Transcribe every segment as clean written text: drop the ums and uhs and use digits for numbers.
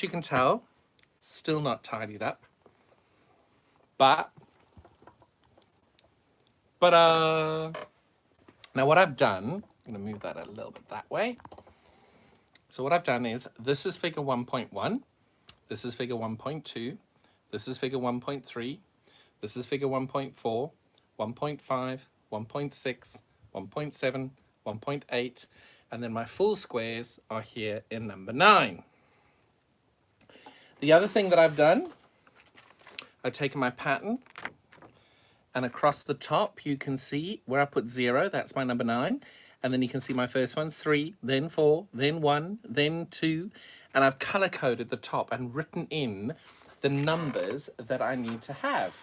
you can tell, still not tidied up. But now what I've done, I'm going to move that a little bit that way. So what I've done is, this is figure 1.1, this is figure 1.2, this is figure 1.3, this is figure 1.4, 1.5, 1.6, 1.7, 1.8, and then my full squares are here in number 9. The other thing that I've done, I've taken my pattern, and across the top you can see where I put 0, that's my number 9. And then you can see my first one's 3, then 4, then 1, then 2. And I've color coded the top and written in the numbers that I need to have.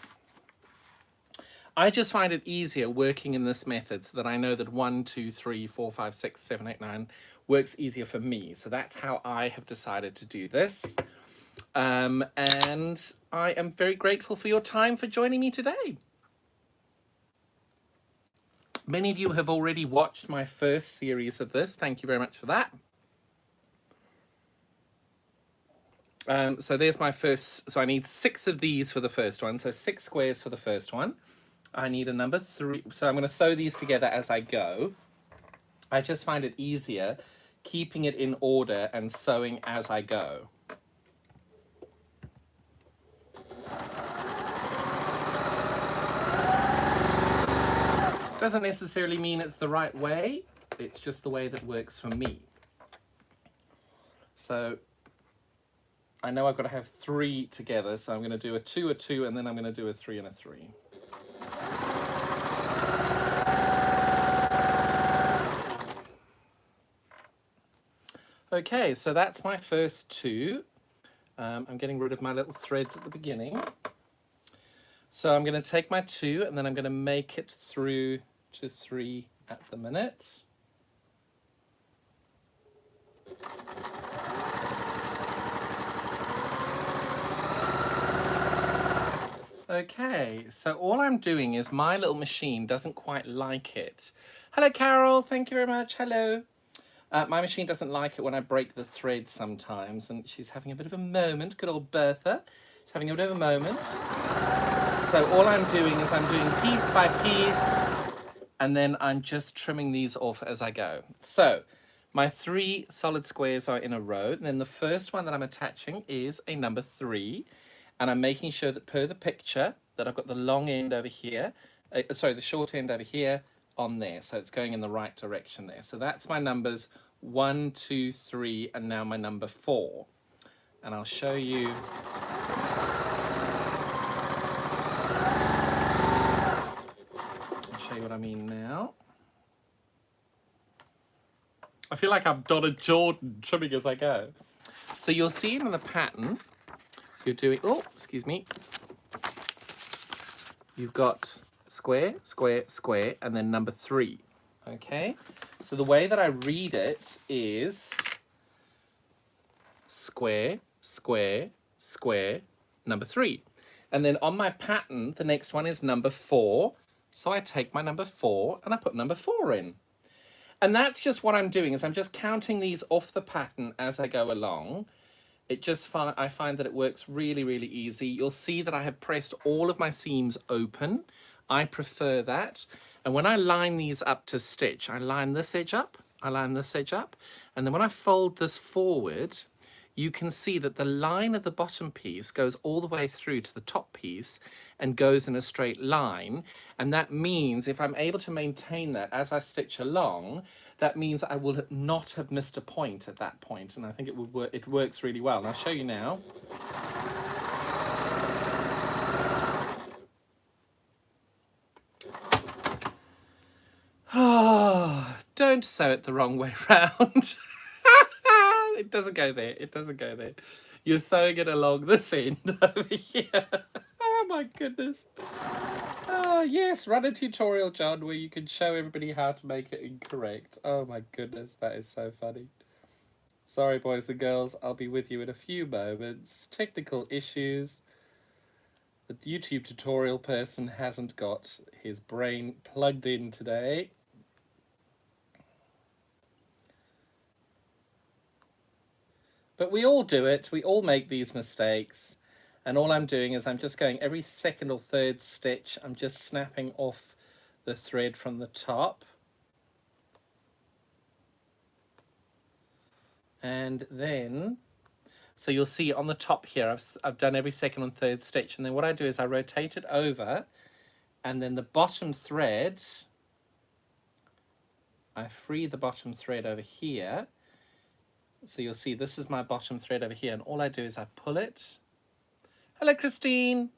I just find it easier working in this method so that I know that 1, 2, 3, 4, 5, 6, 7, 8, 9 works easier for me. So that's how I have decided to do this. And I am very grateful for your time for joining me today. Many of you have already watched my first series of this. Thank you very much for that. So there's my first, so I need 6 of these for the first one. So 6 squares for the first one. I need a number 3. So I'm going to sew these together as I go. I just find it easier keeping it in order and sewing as I go. Doesn't necessarily mean it's the right way, it's just the way that works for me. So I know I've got to have 3 together, so I'm going to do a 2, a 2, and then I'm going to do a 3 and a 3. Okay, so that's my first 2. I'm getting rid of my little threads at the beginning. So I'm going to take my 2 and then I'm going to make it through to 3 at the minute. Okay, so all I'm doing is my little machine doesn't quite like it. Hello, Carol. Thank you very much. Hello. My machine doesn't like it when I break the thread sometimes, and she's having a bit of a moment. Good old Bertha. She's having a bit of a moment. So all I'm doing is I'm doing piece by piece, and then I'm just trimming these off as I go. So my 3 solid squares are in a row, and then the first one that I'm attaching is a number 3, and I'm making sure that per the picture that I've got the long end over here, the short end over here on there, so it's going in the right direction there. So that's my numbers 1, 2, 3, and now my number 4. And I'll show you. I'll show you what I mean now. I feel like I'm Donna Jordan trimming as I go. So you'll see in the pattern, you're doing, oh, excuse me. You've got square, square, square, and then number 3. Okay? So the way that I read it is square, square, square, number 3. And then on my pattern, the next one is number 4. So I take my number 4 and I put number 4 in. And that's just what I'm doing, is I'm just counting these off the pattern as I go along. I find that it works really, really easy. You'll see that I have pressed all of my seams open. I prefer that. And when I line these up to stitch, I line this edge up, I line this edge up, and then when I fold this forward, you can see that the line of the bottom piece goes all the way through to the top piece and goes in a straight line. And that means if I'm able to maintain that as I stitch along, that means I will not have missed a point at that point. And I think it would work, it works really well. And I'll show you now. Oh, don't sew it the wrong way round. It doesn't go there. It doesn't go there. You're sewing it along this end over here. Oh my goodness. Oh yes, run a tutorial, John, where you can show everybody how to make it incorrect. Oh my goodness, that is so funny. Sorry, boys and girls, I'll be with you in a few moments. Technical issues. The YouTube tutorial person hasn't got his brain plugged in today. But we all do it. We all make these mistakes. And all I'm doing is I'm just going every second or third stitch. I'm just snapping off the thread from the top. And then, so you'll see on the top here, I've done every second and third stitch. And then what I do is I rotate it over. And then the bottom thread, I free the bottom thread over here. So you'll see this is my bottom thread over here. And all I do is I pull it. Hello, Christine.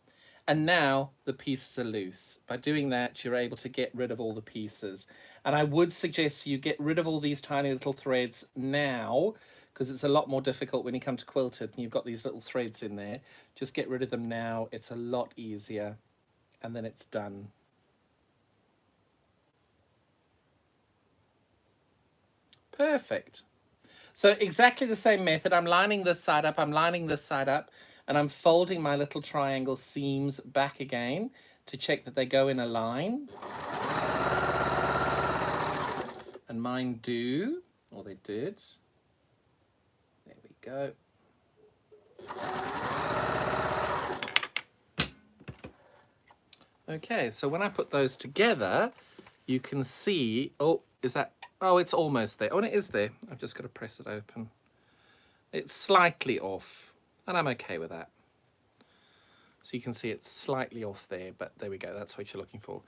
And now the pieces are loose. By doing that, you're able to get rid of all the pieces. And I would suggest you get rid of all these tiny little threads now, because it's a lot more difficult when you come to quilt it and you've got these little threads in there. Just get rid of them now. It's a lot easier. And then it's done. Perfect. So exactly the same method. I'm lining this side up, I'm lining this side up, and I'm folding my little triangle seams back again to check that they go in a line. And mine do, or they did. There we go. Okay, so when I put those together, you can see, oh, is that, oh, it's almost there. Oh, and it is there. I've just got to press it open. It's slightly off, and I'm okay with that. So you can see it's slightly off there, but there we go. That's what you're looking for.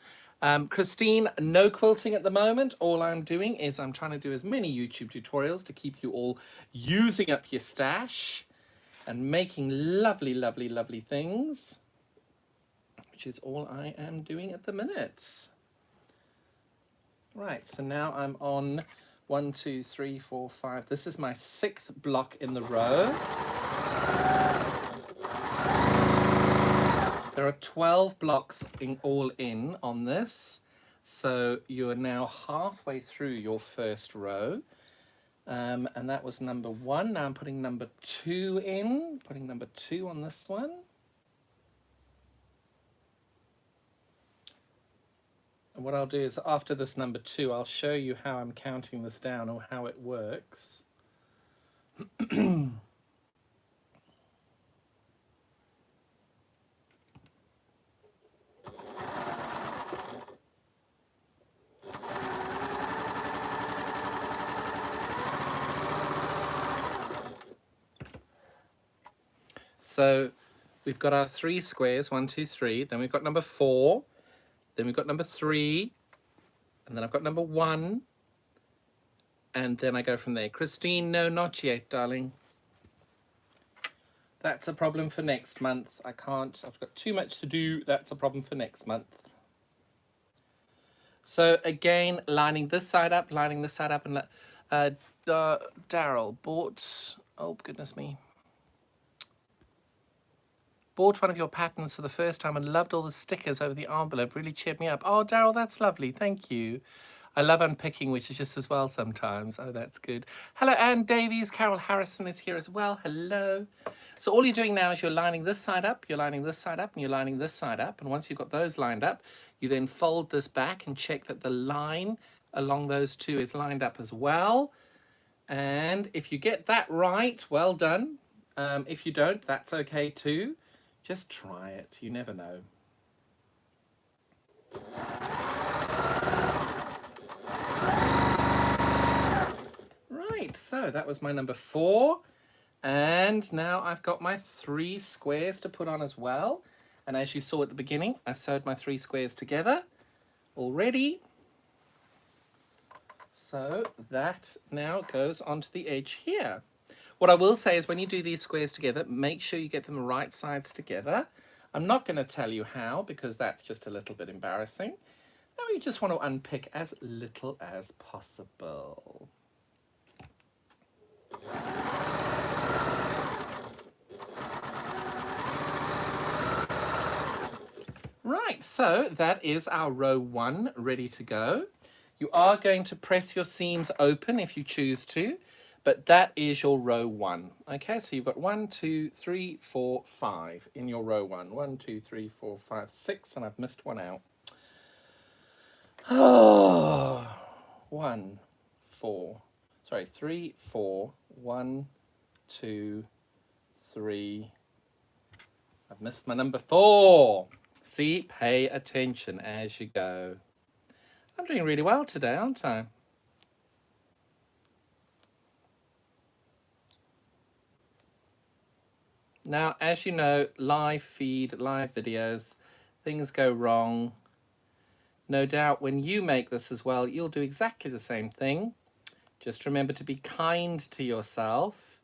Christine, no quilting at the moment. All I'm doing is I'm trying to do as many YouTube tutorials to keep you all using up your stash and making lovely, lovely, lovely things, which is all I am doing at the minute. Right, so now I'm on 1, 2, 3, 4, 5. This is my 6th block in the row. There are 12 blocks all in on this. So you are now halfway through your first row. And that was number 1. Now I'm putting number 2 in, putting number 2 on this one. And what I'll do is after this number 2, I'll show you how I'm counting this down or how it works. So we've got our 3 squares, 1, 2, 3. Then we've got number 4. Then we've got number 3. And then I've got number 1. And then I go from there. Christine, no, not yet, darling. That's a problem for next month. I can't. I've got too much to do. That's a problem for next month. So again, lining this side up, lining this side up. And Daryl bought, oh goodness me, bought one of your patterns for the first time and loved all the stickers over the envelope. Really cheered me up. Oh, Daryl, that's lovely. Thank you. I love unpicking witches as well sometimes. Oh, that's good. Hello, Anne Davies. Carol Harrison is here as well. Hello. So all you're doing now is you're lining this side up, you're lining this side up, and you're lining this side up. And once you've got those lined up, you then fold this back and check that the line along those two is lined up as well. And if you get that right, well done. If you don't, that's okay too. Just try it. You never know. Right, so that was my number 4. And now I've got my 3 squares to put on as well. And as you saw at the beginning, I sewed my 3 squares together already. So that now goes onto the edge here. What I will say is when you do these squares together, make sure you get them right sides together. I'm not going to tell you how because that's just a little bit embarrassing. Now you just want to unpick as little as possible. Right, so that is our row 1 ready to go. You are going to press your seams open if you choose to, but that is your row 1. Okay, so you've got 1, 2, 3, 4, 5 in your row 1. 1, 2, 3, 4, 5, 6, and I've missed one out. Oh, 1, 4, sorry, 3, 4, 1, 2, 3. I've missed my number 4. See, pay attention as you go. I'm doing really well today, aren't I? Now, as you know, live feed, live videos, things go wrong. No doubt when you make this as well, you'll do exactly the same thing. Just remember to be kind to yourself.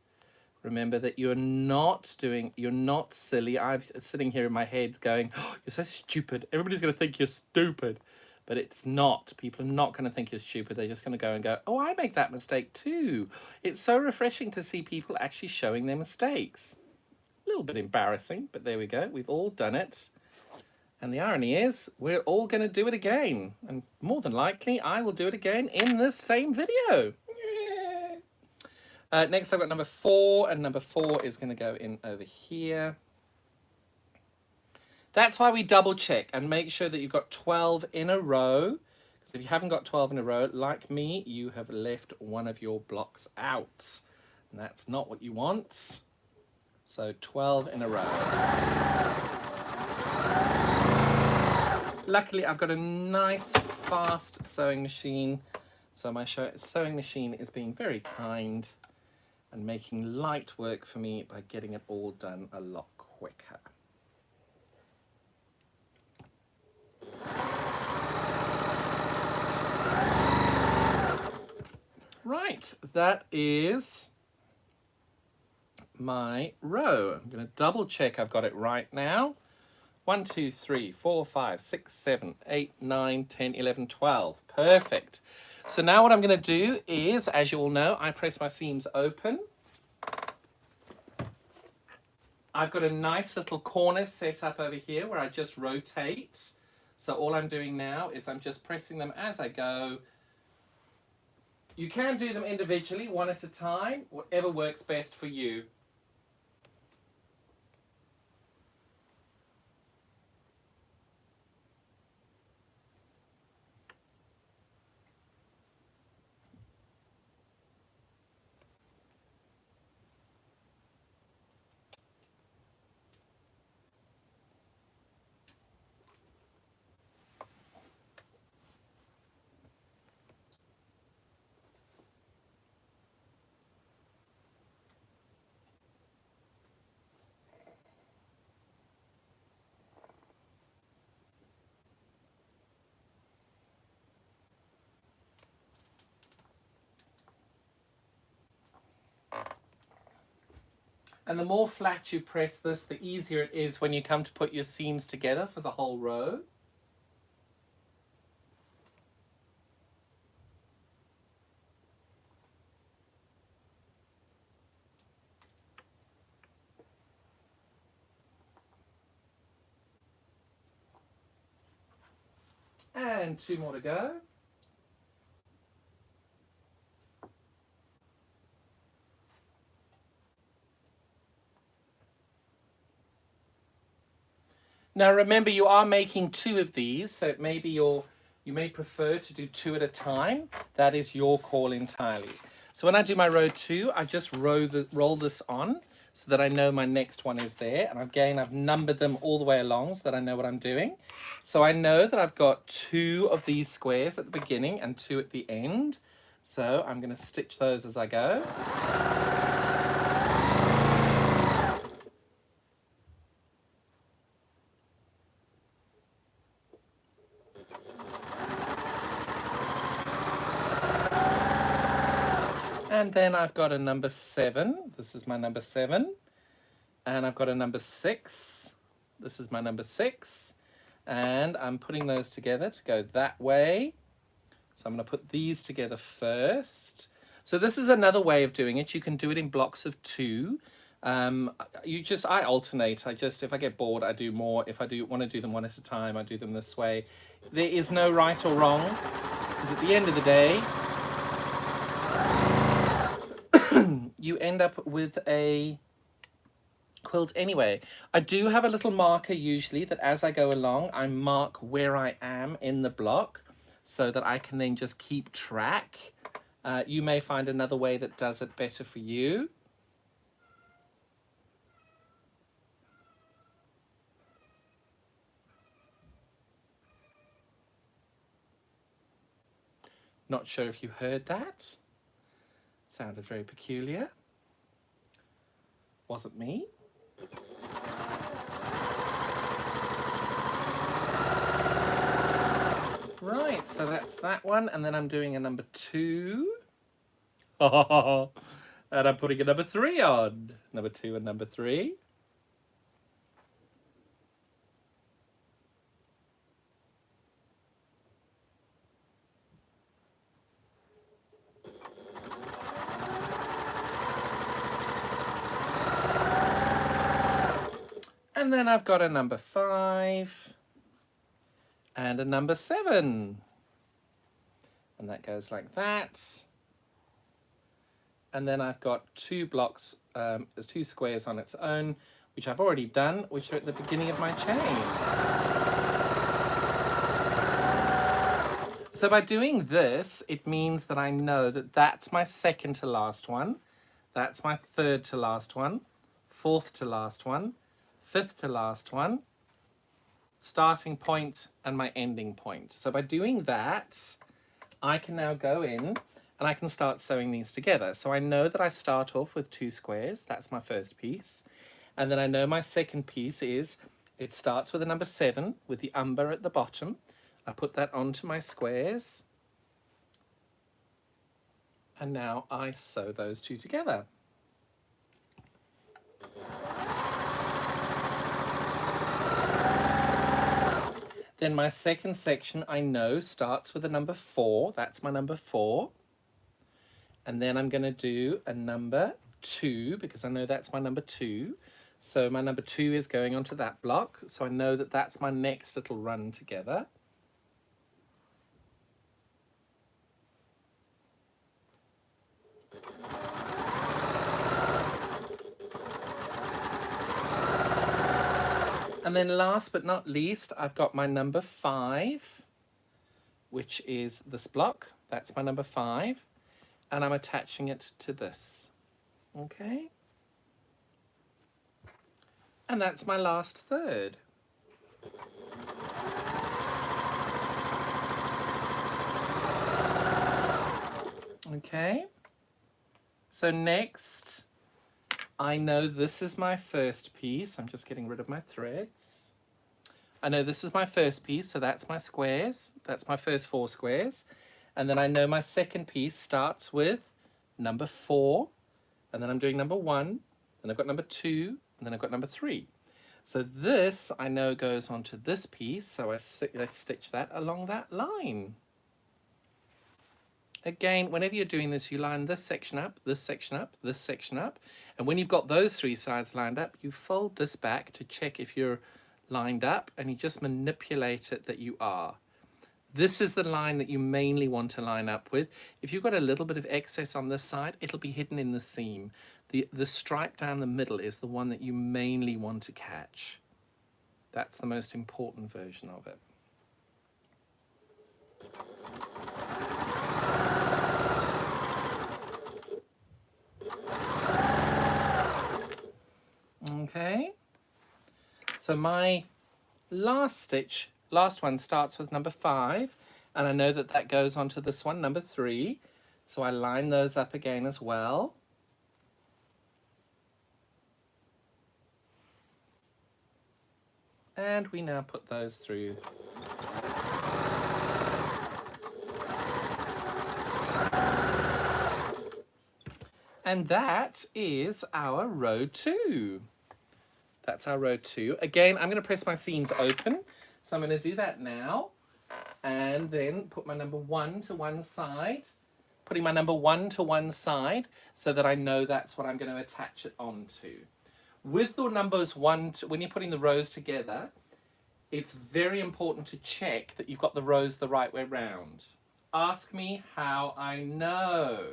Remember that you're not silly. I'm sitting here in my head going, oh, you're so stupid. Everybody's going to think you're stupid. But it's not. People are not going to think you're stupid. They're just going to go and go, oh, I make that mistake too. It's so refreshing to see people actually showing their mistakes. A little bit embarrassing, but there we go. We've all done it. And the irony is, we're all going to do it again. And more than likely, I will do it again in this same video. Next, I've got number 4, and number 4 is going to go in over here. That's why we double check and make sure that you've got 12 in a row. Because if you haven't got 12 in a row, like me, you have left one of your blocks out. And that's not what you want. So 12 in a row. Luckily, I've got a nice, fast sewing machine. So my sewing machine is being very kind and making light work for me by getting it all done a lot quicker. Right, that is my row. I'm going to double check I've got it right now. 1, 2, 3, 4, 5, 6, 7, 8, 9, 10, 11, 12. Perfect. So now what I'm going to do is, as you all know, I press my seams open. I've got a nice little corner set up over here where I just rotate. So all I'm doing now is I'm just pressing them as I go. You can do them individually, one at a time, whatever works best for you. And the more flat you press this, the easier it is when you come to put your seams together for the whole row. And 2 more to go. Now remember, you are making 2 of these, so maybe you may prefer to do 2 at a time. That is your call entirely. So when I do my row 2, I just roll this on so that I know my next one is there. And again, I've numbered them all the way along so that I know what I'm doing. So I know that I've got 2 of these squares at the beginning and 2 at the end. So I'm going to stitch those as I go. And then I've got a number 7. This is my number 7. And I've got a number 6. This is my number 6. And I'm putting those together to go that way. So I'm going to put these together first. So this is another way of doing it. You can do it in blocks of 2. I alternate. If I get bored, I do more. If I want to do them one at a time, I do them this way. There is no right or wrong, because at the end of the day, you end up with a quilt anyway. I do have a little marker usually that as I go along, I mark where I am in the block so that I can then just keep track. You may find another way that does it better for you. Not sure if you heard that. Sounded very peculiar. Wasn't me. Right, so that's that one, and then I'm doing a number 2. And I'm putting a number 3 on. Number 2 and number 3. And then I've got a number 5 and a number 7. And that goes like that. And then I've got 2 blocks, there's 2 squares on its own, which I've already done, which are at the beginning of my chain. So by doing this, it means that I know that that's my second to last one, that's my third to last one, fourth to last one, fifth to last one, starting point and my ending point. So by doing that, I can now go in and I can start sewing these together. So I know that I start off with 2 squares, that's my first piece. And then I know my second piece is, it starts with a number 7 with the umber at the bottom. I put that onto my squares. And now I sew those 2 together. Then my second section I know starts with a number 4, that's my number 4. And then I'm going to do a number 2 because I know that's my number 2. So my number 2 is going onto that block. So I know that that's my next little run together. And then last but not least, I've got my number 5, which is this block. That's my number 5. And I'm attaching it to this. Okay? And that's my last third. Okay? So next, I know this is my first piece. I'm just getting rid of my threads. I know this is my first piece, so that's my squares. That's my first 4 squares. And then I know my second piece starts with number 4, and then I'm doing number 1, then I've got number 2, and then I've got number 3. So this, I know, goes onto this piece, so I stitch that along that line. Again, whenever you're doing this, you line this section up, this section up, this section up, and when you've got those 3 sides lined up, you fold this back to check if you're lined up, and you just manipulate it that you are. This is the line that you mainly want to line up with. If you've got a little bit of excess on this side, it'll be hidden in the seam. The stripe down the middle is the one that you mainly want to catch. That's the most important version of it. Okay, so my last one starts with number 5, and I know that that goes onto this one, number 3. So I line those up again as well. And we now put those through. And that is our row 2. That's our row 2. Again, I'm going to press my seams open. So I'm going to do that now. And then put my number 1 to one side. Putting my number 1 to one side so that I know that's what I'm going to attach it onto. With the numbers 1 to, when you're putting the rows together, it's very important to check that you've got the rows the right way round. Ask me how I know.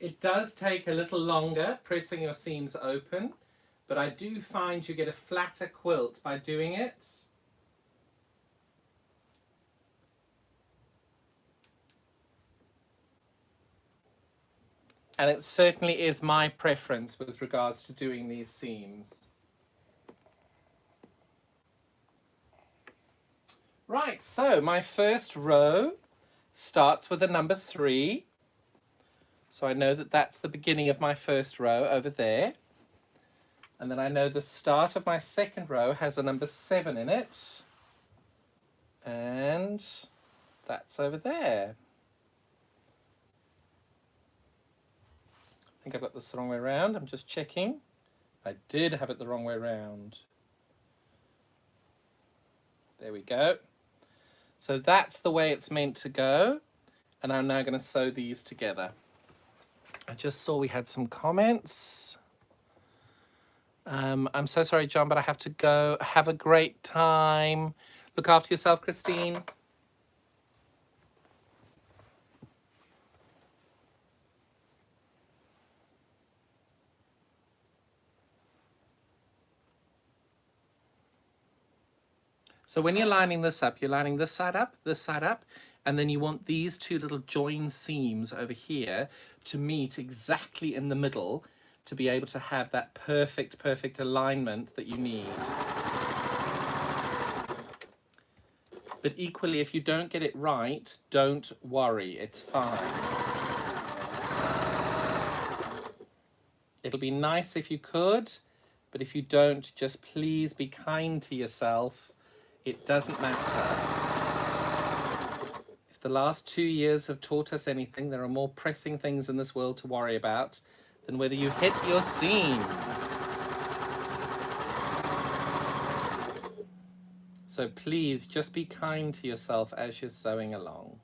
It does take a little longer pressing your seams open, but I do find you get a flatter quilt by doing it. And it certainly is my preference with regards to doing these seams. Right, so my first row starts with a number 3. So I know that that's the beginning of my first row over there. And then I know the start of my second row has a number 7 in it. And that's over there. I think I've got this the wrong way around. I'm just checking. I did have it the wrong way around. There we go. So that's the way it's meant to go. And I'm now going to sew these together. I just saw we had some comments. I'm so sorry, John, but I have to go. Have a great time. Look after yourself, Christine. So when you're lining this up, you're lining this side up, and then you want these two little join seams over here to meet exactly in the middle to be able to have that perfect alignment that you need. But equally, if you don't get it right, don't worry, it's fine. It'll be nice if you could, but if you don't, just please be kind to yourself. It doesn't matter. If the last 2 years have taught us anything, there are more pressing things in this world to worry about than whether you hit your seam. So please just be kind to yourself as you're sewing along.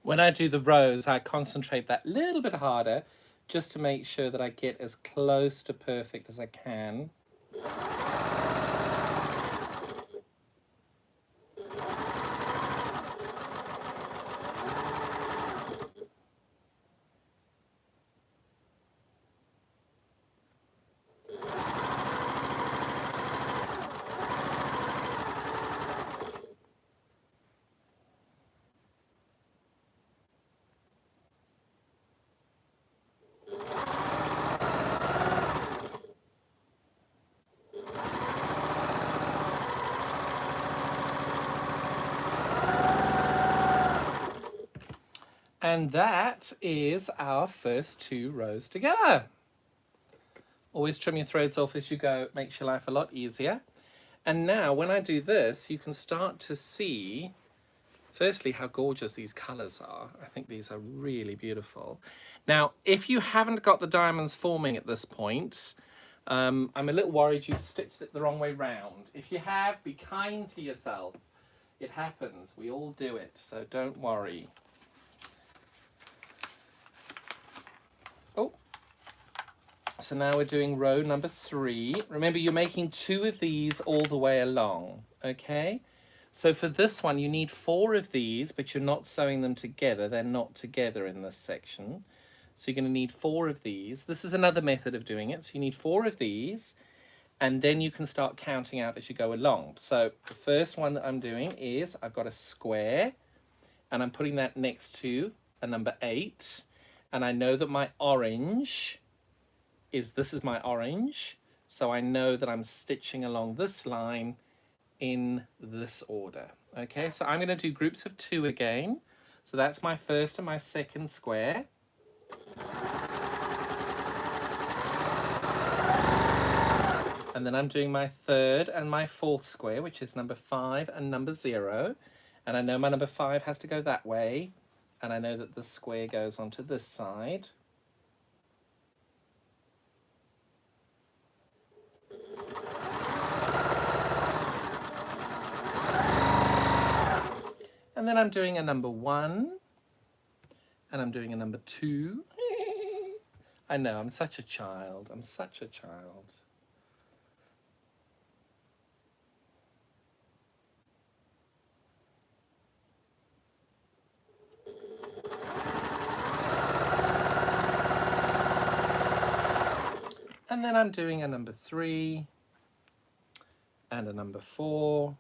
When I do the rows, I concentrate that little bit harder just to make sure that I get as close to perfect as I can. And that is our first 2 rows together. Always trim your threads off as you go. It makes your life a lot easier. And now when I do this, you can start to see, firstly, how gorgeous these colors are. I think these are really beautiful. Now, if you haven't got the diamonds forming at this point, I'm a little worried you've stitched it the wrong way round. If you have, be kind to yourself. It happens. We all do it, so don't worry. Oh, so now we're doing row number 3. Remember, you're making 2 of these all the way along, okay? So for this one, you need 4 of these, but you're not sewing them together. They're not together in this section. So you're going to need 4 of these. This is another method of doing it. So you need 4 of these, and then you can start counting out as you go along. So the first one that I'm doing is I've got a square, and I'm putting that next to a number 8. And I know that my orange this is my orange. So I know that I'm stitching along this line in this order. Okay, so I'm going to do groups of 2 again. So that's my first and my second square. And then I'm doing my third and my fourth square, which is number 5 and number 0. And I know my number 5 has to go that way. And I know that the square goes onto this side. And then I'm doing a number 1, and I'm doing a number 2. I know, I'm such a child. I'm such a child. And then I'm doing a number 3, and a number 4.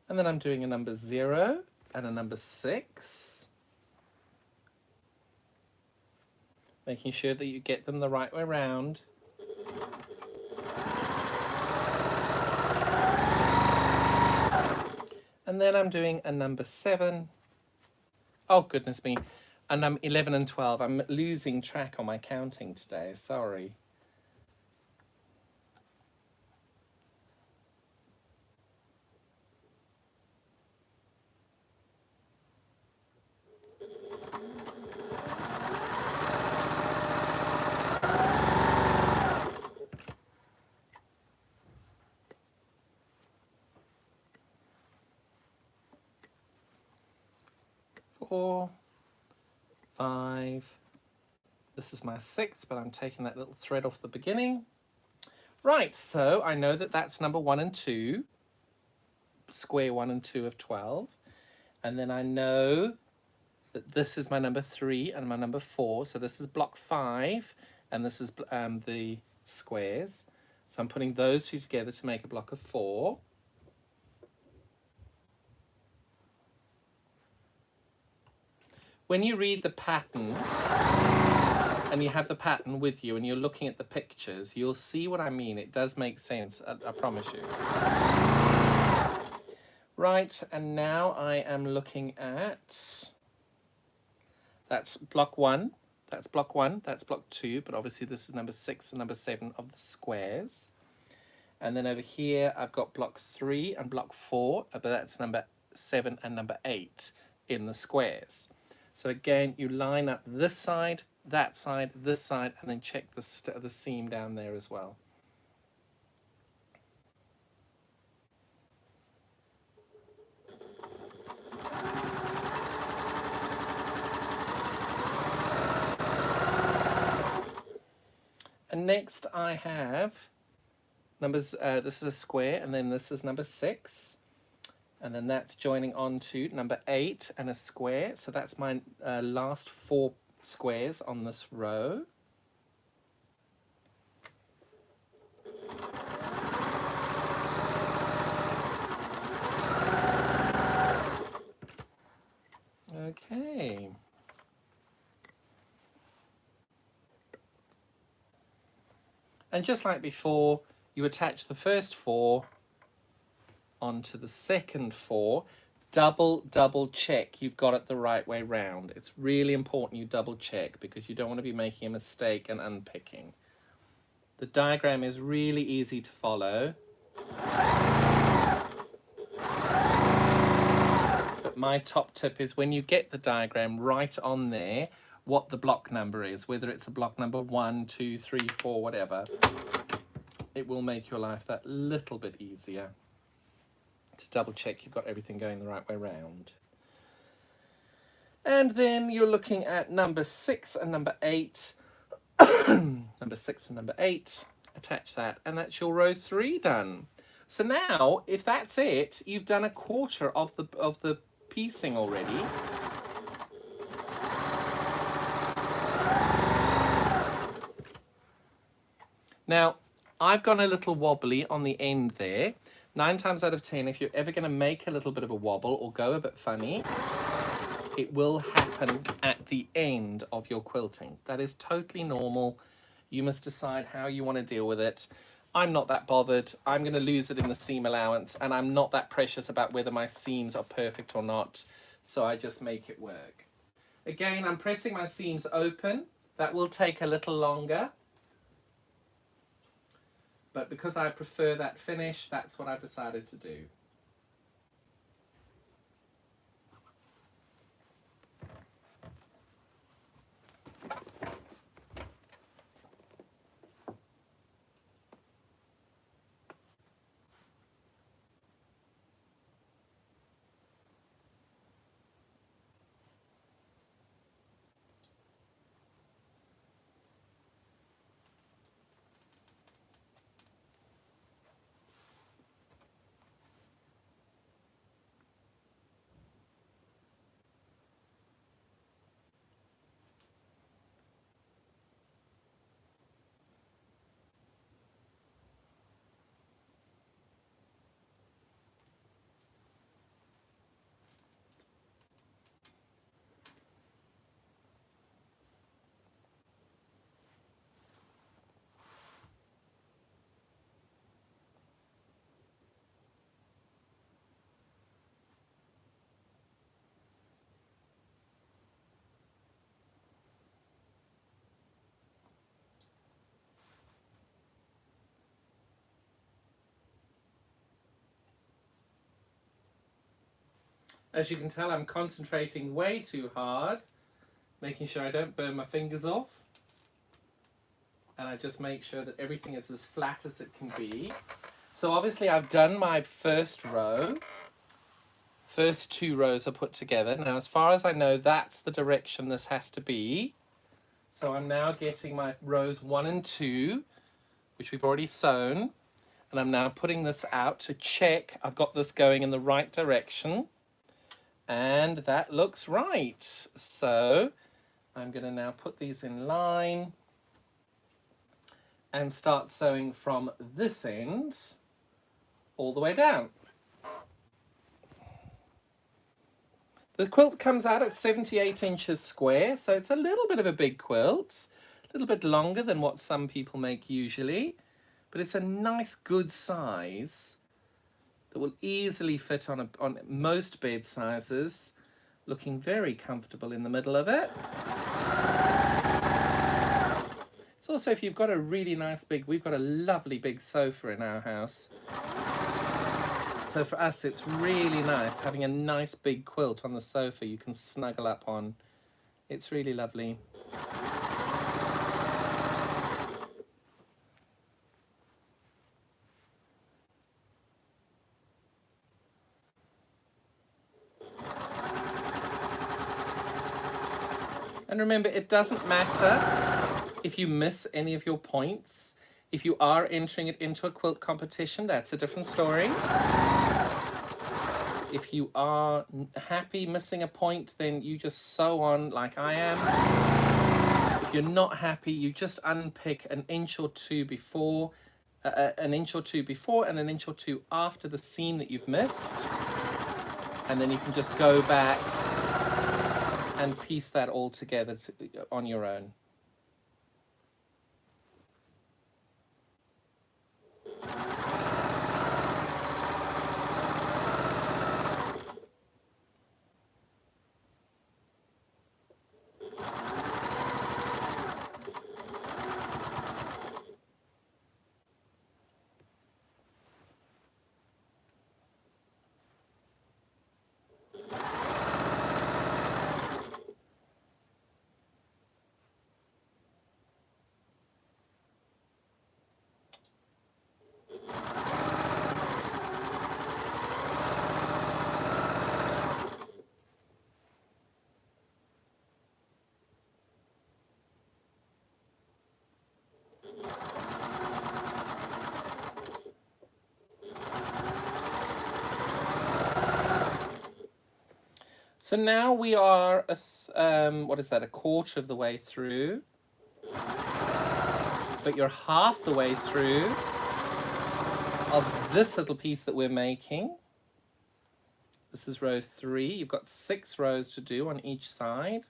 And then I'm doing a number 0 and a number 6. Making sure that you get them the right way round. And then I'm doing a number 7. Oh, goodness me. And I'm 11 and 12. I'm losing track on my counting today. Sorry. Four, 5. This is my 6th, but I'm taking that little thread off the beginning. Right, so I know that that's number 1 and 2, square 1 and 2 of 12. And then I know that this is my number 3 and my number 4. So this is block 5, and this is the squares. So I'm putting those 2 together to make a block of 4. When you read the pattern, and you have the pattern with you, and you're looking at the pictures, you'll see what I mean. It does make sense, I promise you. Right, and now I am looking at, that's block 1, that's block 1, that's block 2, but obviously this is number 6 and number 7 of the squares. And then over here, I've got block 3 and block 4, but that's number 7 and number 8 in the squares. So again, you line up this side, that side, this side, and then check the seam down there as well. And next I have numbers, this is a square, and then this is number 6. And then that's joining on to number 8 and a square. So that's my last 4 squares on this row. Okay. And just like before, you attach the first 4 onto the second 4. Double check you've got it the right way round. It's really important you double check, because you don't want to be making a mistake and unpicking. The diagram is really easy to follow. But my top tip is, when you get the diagram, right on there what the block number is, whether it's a block number 1, 2, 3, 4, whatever. It will make your life that little bit easier. to double check you've got everything going the right way round. And then you're looking at number 6 and number 8. Number 6 and number 8. Attach that, and that's your row 3 done. So now, if that's it, you've done a quarter of the piecing already. Now, I've gone a little wobbly on the end there. 9 times out of 10, if you're ever going to make a little bit of a wobble or go a bit funny, it will happen at the end of your quilting. That is totally normal. You must decide how you want to deal with it. I'm not that bothered. I'm going to lose it in the seam allowance, and I'm not that precious about whether my seams are perfect or not, so I just make it work. Again, I'm pressing my seams open. That will take a little longer, but because I prefer that finish, that's what I've decided to do. As you can tell, I'm concentrating way too hard, making sure I don't burn my fingers off. And I just make sure that everything is as flat as it can be. So obviously I've done my first row. First 2 rows are put together. Now, as far as I know, that's the direction this has to be. So I'm now getting my rows 1 and 2, which we've already sewn. And I'm now putting this out to check I've got this going in the right direction. And that looks right. So I'm going to now put these in line and start sewing from this end all the way down. The quilt comes out at 78 inches square, so it's a little bit of a big quilt, a little bit longer than what some people make usually, but it's a nice, good size that will easily fit on most bed sizes, looking very comfortable in the middle of it. It's also, if you've got a really nice big, we've got a lovely big sofa in our house. So for us, it's really nice having a nice big quilt on the sofa you can snuggle up on. It's really lovely. And remember, it doesn't matter if you miss any of your points. If you are entering it into a quilt competition, that's a different story. If you are happy missing a point, then you just sew on like I am. If you're not happy, you just unpick an inch or two before, and an inch or two after the seam that you've missed. And then you can just go back and piece that all together on your own. So now we are, what is that, a quarter of the way through. But you're half the way through of this little piece that we're making. This is row 3. You've got 6 rows to do on each side.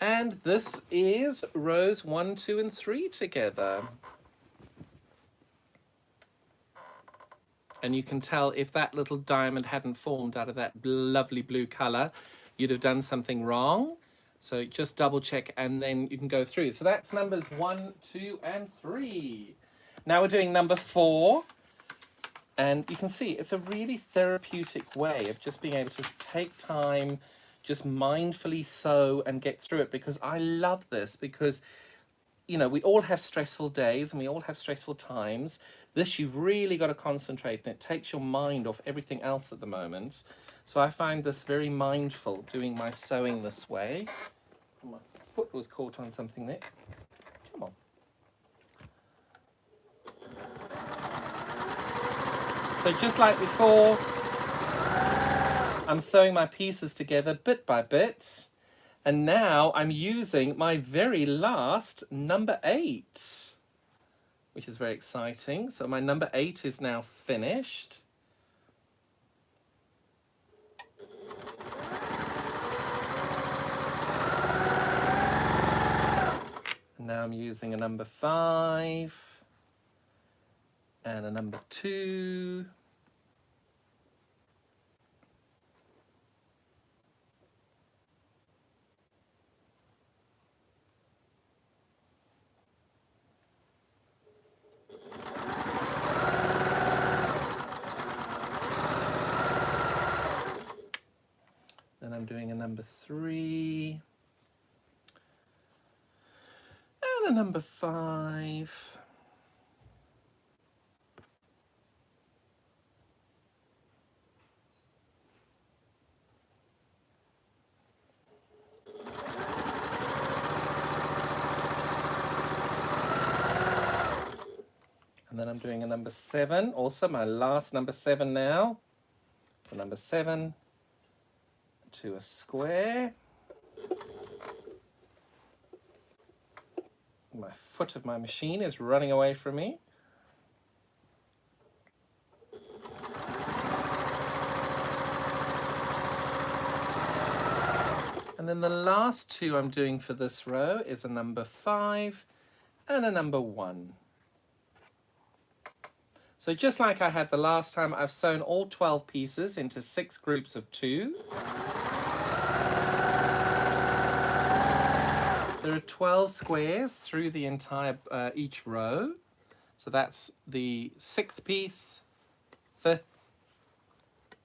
And this is rows 1, 2, and 3 together. And you can tell if that little diamond hadn't formed out of that lovely blue color, you'd have done something wrong. So just double check and then you can go through. So that's numbers 1, 2, and 3. Now we're doing number 4. And you can see it's a really therapeutic way of just being able to take time, just mindfully sew and get through it, because I love this because, you know, we all have stressful days and we all have stressful times. This, you've really got to concentrate and it takes your mind off everything else at the moment. So I find this very mindful, doing my sewing this way. My foot was caught on something there. Come on. So just like before, I'm sewing my pieces together bit by bit. And now I'm using my very last number 8, which is very exciting. So my number 8 is now finished. And now I'm using a number 5 and a number 2. Then I'm doing a number 3 and a number 5. And then I'm doing a number 7, also my last number 7 now. So number 7 to a square. My foot of my machine is running away from me. And then the last 2 I'm doing for this row is a number 5 and a number 1. So just like I had the last time, I've sewn all 12 pieces into 6 groups of 2. There are 12 squares through the entire each row. So that's the 6th piece, 5th,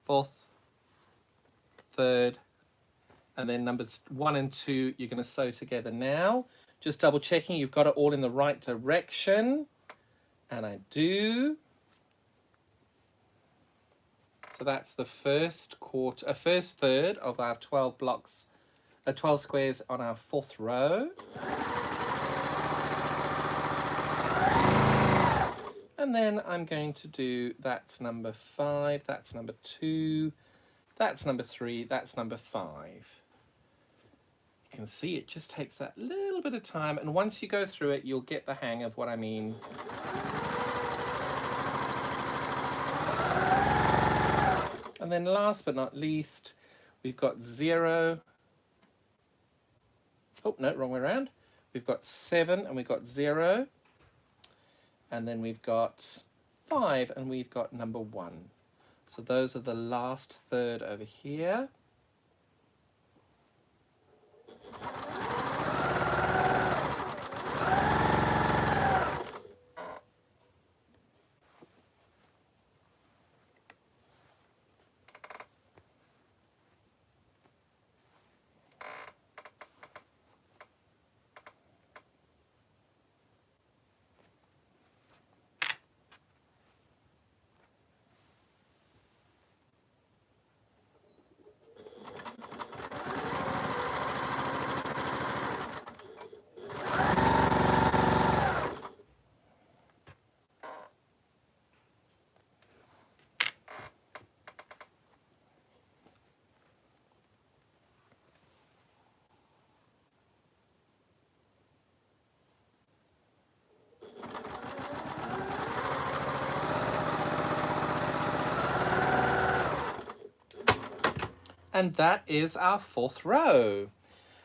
4th, 3rd, and then numbers 1 and 2 you're going to sew together now. Just double checking you've got it all in the right direction. And I do. So that's the first third of our 12 blocks, 12 squares on our 4th row. And then I'm going to do, that's number 5, that's number 2, that's number 3, that's number 5. You can see it just takes that little bit of time, and once you go through it, you'll get the hang of what I mean. And then last but not least, we've got 0. Oh, no, wrong way around. We've got 7 and we've got 0. And then we've got 5 and we've got number 1. So those are the last third over here. And that is our 4th row.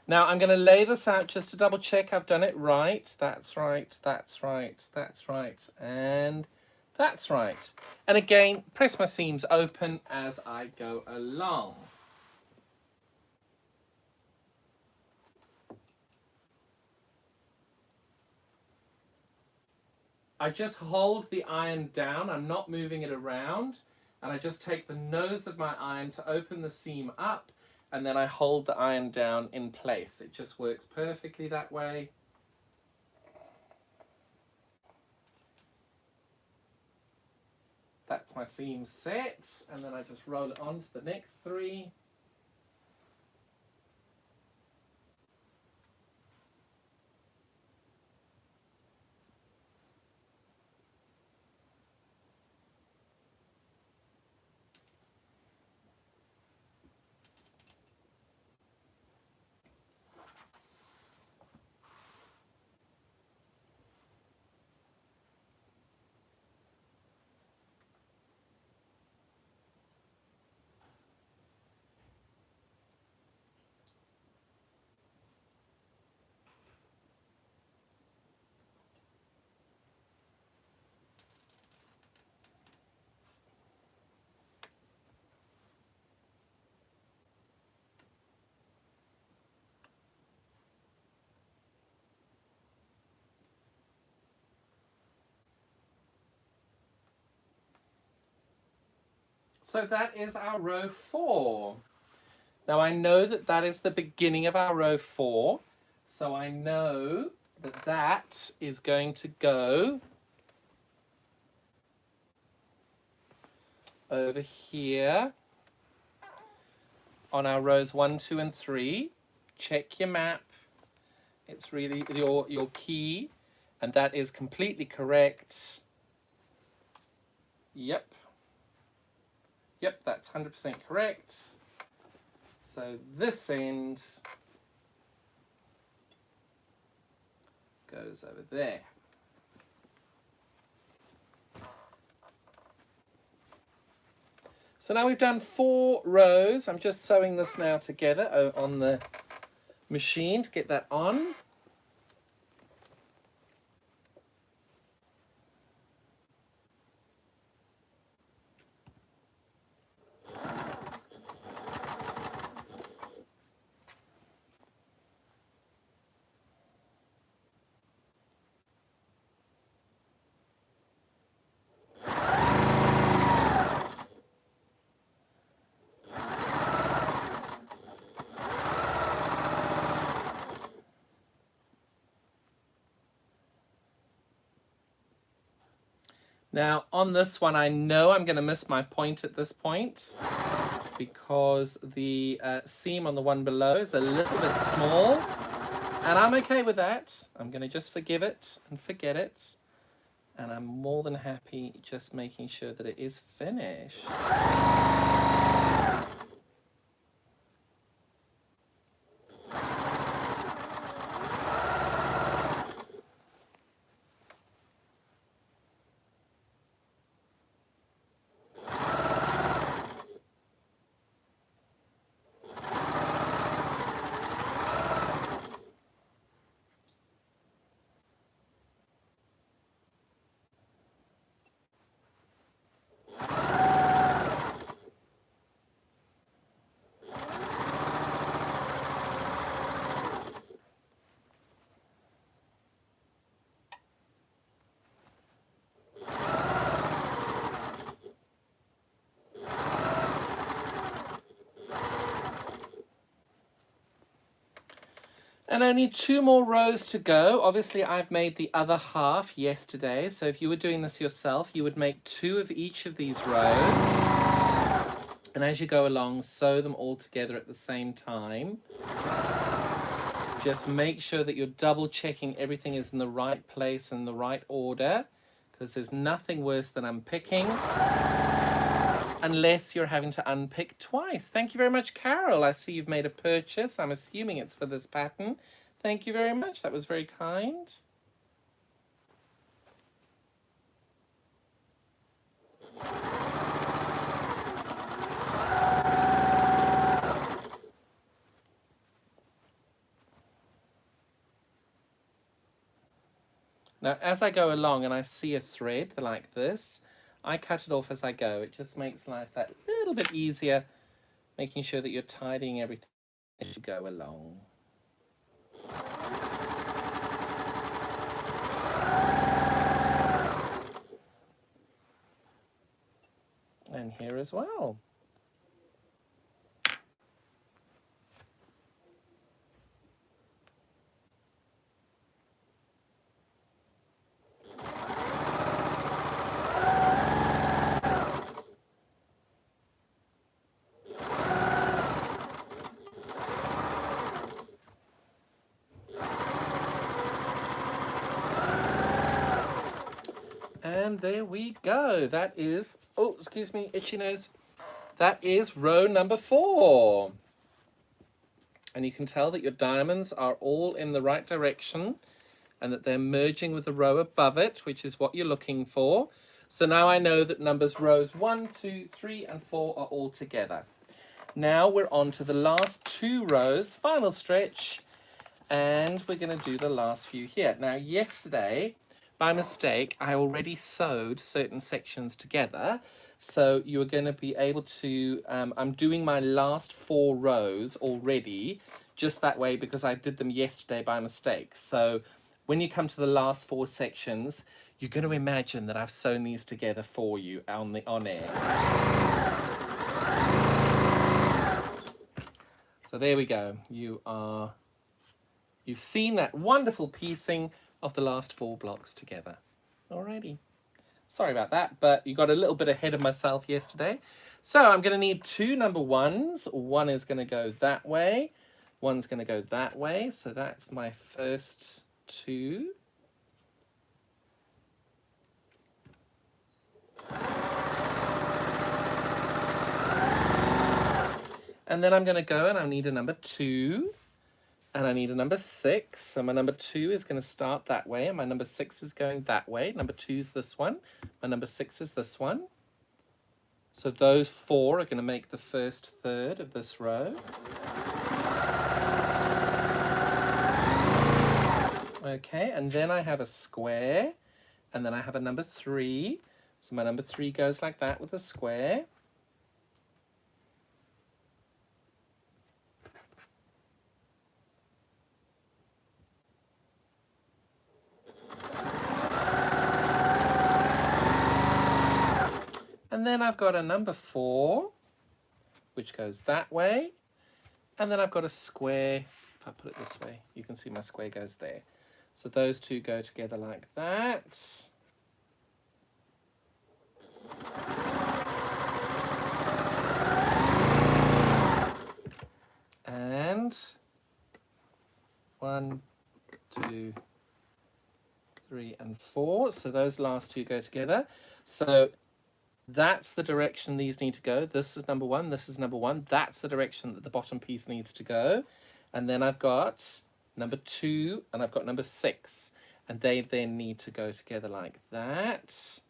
Now I'm going to lay this out just to double check I've done it right. That's right, that's right, that's right, and that's right. And again, press my seams open as I go along. I just hold the iron down, I'm not moving it around, and I just take the nose of my iron to open the seam up, and then I hold the iron down in place. It just works perfectly that way. That's my seam set, and then I just roll it on to the next 3. So that is our row 4. Now I know that that is the beginning of our row 4, so I know that that is going to go over here on our rows 1, 2, and 3. Check your map. It's really your key, and that is completely correct. Yep. Yep, that's 100% correct. So this end goes over there. So now we've done 4 rows. I'm just sewing this now together on the machine to get that on. Now on this one, I know I'm going to miss my point at this point because the seam on the one below is a little bit small, and I'm okay with that. I'm going to just forgive it and forget it, and I'm more than happy just making sure that it is finished. And only 2 more rows to go. Obviously, I've made the other half yesterday. So if you were doing this yourself, you would make 2 of each of these rows. And as you go along, sew them all together at the same time. Just make sure that you're double checking everything is in the right place and the right order, because there's nothing worse than unpicking. Unless you're having to unpick twice. Thank you very much, Carol. I see you've made a purchase. I'm assuming it's for this pattern. Thank you very much. That was very kind. Now, as I go along and I see a thread like this, I cut it off as I go. It just makes life that little bit easier, making sure that you're tidying everything as you go along. And here as well. And there we go. That is, oh, excuse me, itchy nose. That is row number 4. And you can tell that your diamonds are all in the right direction and that they're merging with the row above it, which is what you're looking for. So now I know that rows 1, 2, 3, and 4 are all together. Now we're on to the last 2 rows, final stretch, and we're going to do the last few here. Now, yesterday, by mistake, I already sewed certain sections together. So you're going to be able to, I'm doing my last 4 rows already, just that way because I did them yesterday by mistake. So when you come to the last 4 sections, you're going to imagine that I've sewn these together for you on air. So there we go. You've seen that wonderful piecing of the last 4 blocks together. Alrighty. Sorry about that, but you got a little bit ahead of myself yesterday. So I'm going to need 2 number 1s. One is going to go that way. One's going to go that way. So that's my first 2. And then I'm going to go and I need a number 2. And I need a number 6. So my number 2 is going to start that way. And my number 6 is going that way. Number 2 is this one. My number 6 is this one. So those 4 are going to make the first third of this row. Okay, and then I have a square. And then I have a number 3. So my number 3 goes like that with a square. And then I've got a number 4, which goes that way. And then I've got a square. If I put it this way, you can see my square goes there. So those 2 go together like that. And 1, 2, 3, and 4. So those last 2 go together. So that's the direction these need to go. This is number 1, this is number 1. That's the direction that the bottom piece needs to go. And then I've got number 2 and I've got number 6. And they then need to go together like that.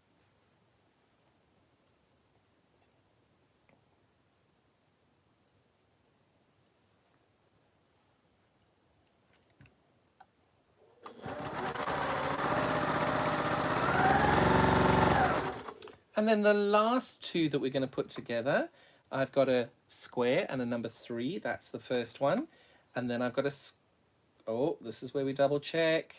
And then the last 2 that we're going to put together, I've got a square and a number 3. That's the first one. And then I've got oh, this is where we double check.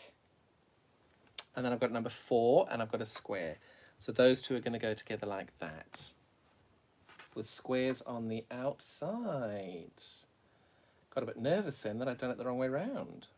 And then I've got number 4 and I've got a square. So those 2 are going to go together like that, with squares on the outside. Got a bit nervous then that I'd done it the wrong way round.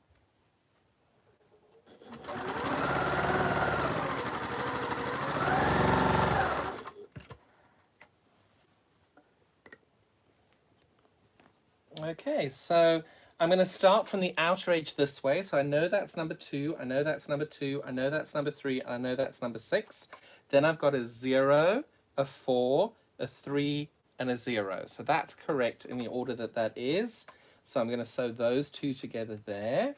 Okay, so I'm going to start from the outer edge this way. So I know that's number 2, I know that's number 2, I know that's number 3, and I know that's number 6. Then I've got a 0, a 4, a 3, and a 0. So that's correct in the order that that is. So I'm going to sew those 2 together there.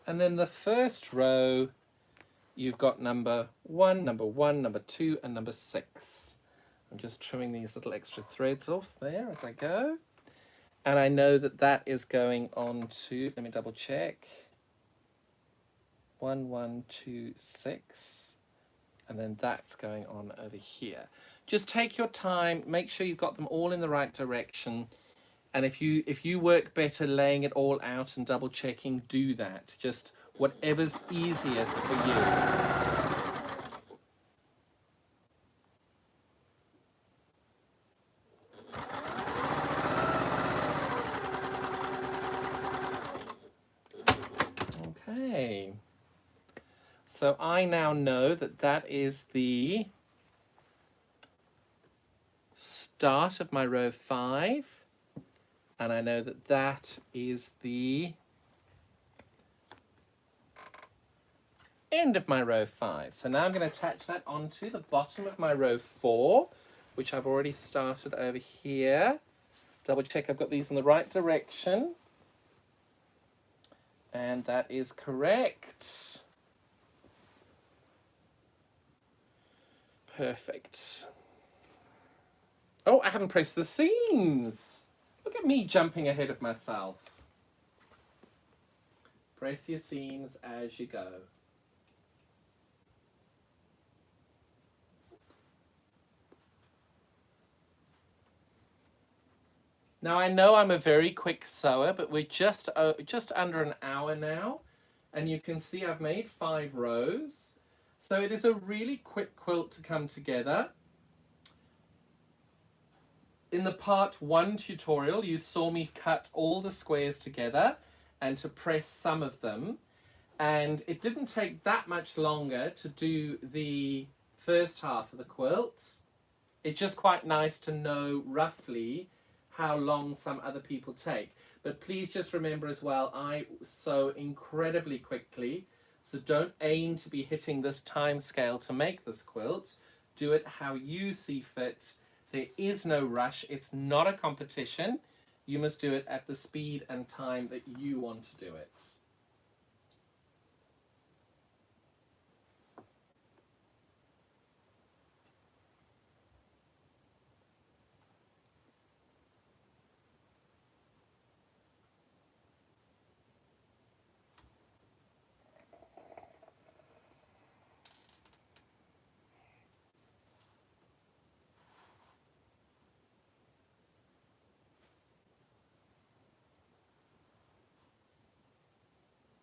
And then the first row you've got number 1, number 2, and number 6. I'm just trimming these little extra threads off there as I go. And I know that that is going on to, let me double check. 1, 1, 2, 6. And then that's going on over here. Just take your time, make sure you've got them all in the right direction. And if you work better laying it all out and double checking, do that. Just whatever's easiest for you. Okay. So I now know that that is the start of my row 5. And I know that that is the end of my row 5. So now I'm going to attach that onto the bottom of my row 4, which I've already started over here. Double check I've got these in the right direction. And that is correct. Perfect. Oh, I haven't pressed the seams. Look at me jumping ahead of myself. Press your seams as you go. Now I know I'm a very quick sewer, but we're just under an hour now, and you can see I've made 5 rows. So it is a really quick quilt to come together. In the part 1 tutorial, you saw me cut all the squares together and to press some of them. And it didn't take that much longer to do the first half of the quilt. It's just quite nice to know roughly how long some other people take. But please just remember as well, I sew incredibly quickly. So don't aim to be hitting this time scale to make this quilt. Do it how you see fit. There is no rush. It's not a competition. You must do it at the speed and time that you want to do it.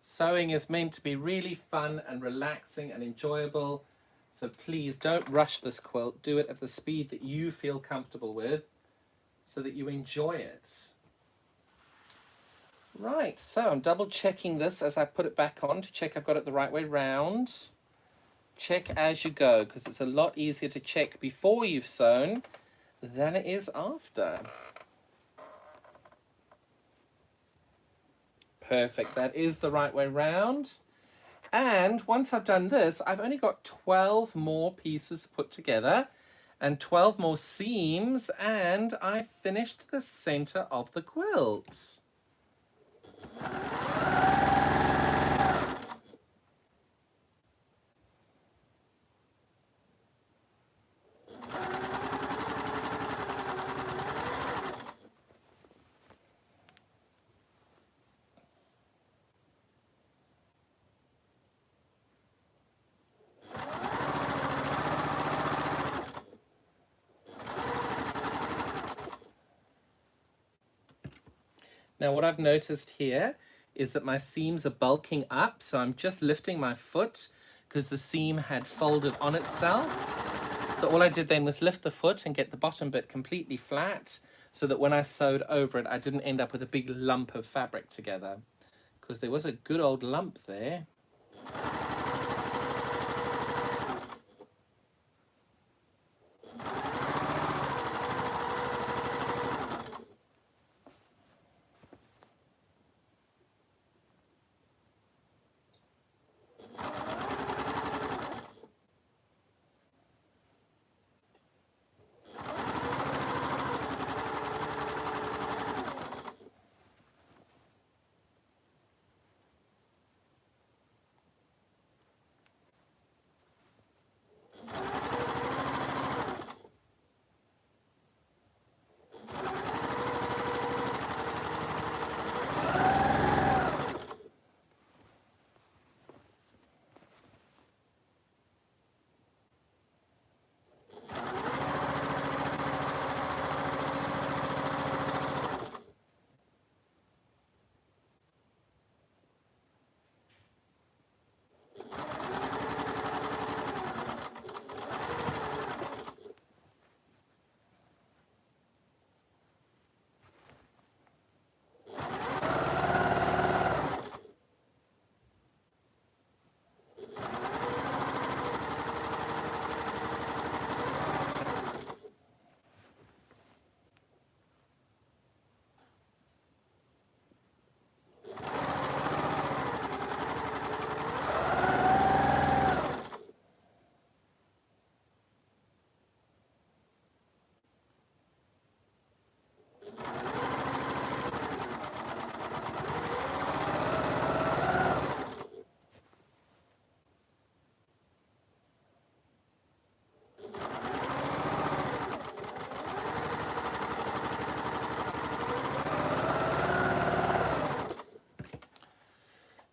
Sewing is meant to be really fun and relaxing and enjoyable. So please don't rush this quilt. Do it at the speed that you feel comfortable with so that you enjoy it. Right, so I'm double checking this as I put it back on to check I've got it the right way round. Check as you go, because it's a lot easier to check before you've sewn than it is after. Perfect, that is the right way round. And once I've done this, I've only got 12 more pieces to put together and 12 more seams, and I've finished the center of the quilt. Now what I've noticed here is that my seams are bulking up, so I'm just lifting my foot because the seam had folded on itself. So all I did then was lift the foot and get the bottom bit completely flat so that when I sewed over it, I didn't end up with a big lump of fabric together, because there was a good old lump there.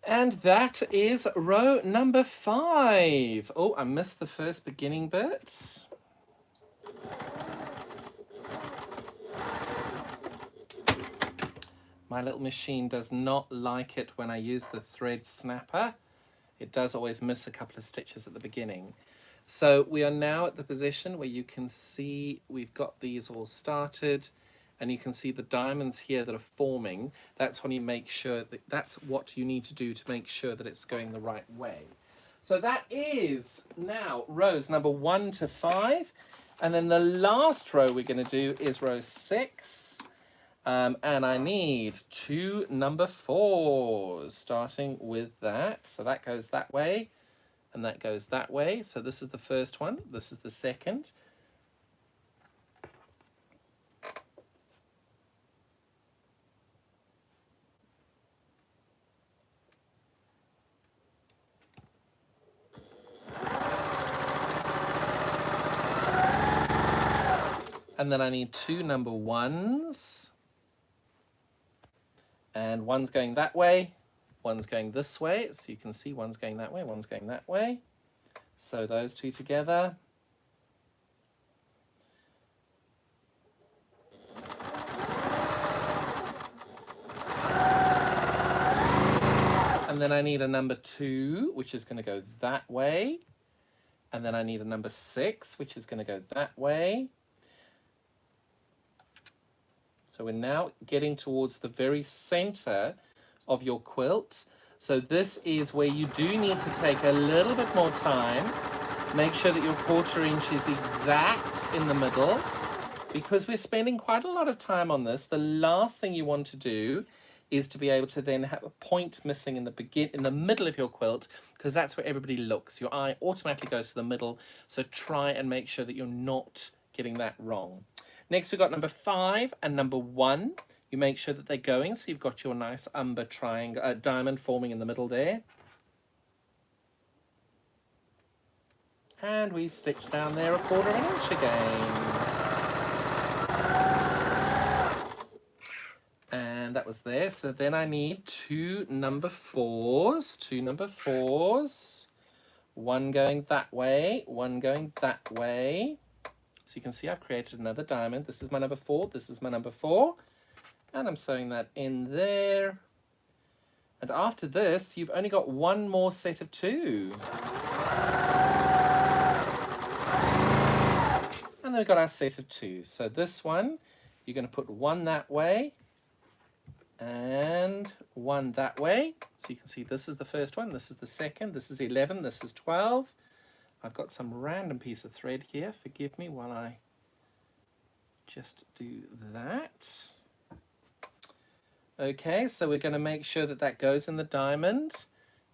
And that is row number 5. Oh, I missed the first beginning bit. My little machine does not like it when I use the thread snapper. It does always miss a couple of stitches at the beginning. So we are now at the position where you can see we've got these all started, and you can see the diamonds here that are forming. That's when you make sure that that's what you need to do to make sure that it's going the right way. So that is now rows number 1 to 5. And then the last row we're going to do is row 6. And I need 2 number 4s, starting with that. So that goes that way, and that goes that way. So this is the first one, this is the second. And then I need 2 number 1s. And one's going that way, one's going this way. So you can see one's going that way, one's going that way. So those two together. And then I need a number 2, which is going to go that way. And then I need a number 6, which is going to go that way. So we're now getting towards the very center of your quilt. So this is where you do need to take a little bit more time. Make sure that your 1/4 inch is exact in the middle, because we're spending quite a lot of time on this. The last thing you want to do is to be able to then have a point missing in the middle of your quilt, because that's where everybody looks. Your eye automatically goes to the middle, so try and make sure that you're not getting that wrong. Next, we've got number 5 and number 1. You make sure that they're going, so you've got your nice umber triangle, diamond forming in the middle there. And we stitch down there a 1/4 inch again. And that was there. So then I need 2 number 4s. 2 number 4s. One going that way, one going that way. So you can see I've created another diamond. This is my number 4, this is my number 4. And I'm sewing that in there. And after this, you've only got one more set of 2. And then we've got our set of 2. So this one, you're going to put one that way and one that way. So you can see this is the first one, this is the second, this is 11, this is 12. I've got some random piece of thread here. Forgive me while I just do that. Okay, so we're going to make sure that that goes in the diamond.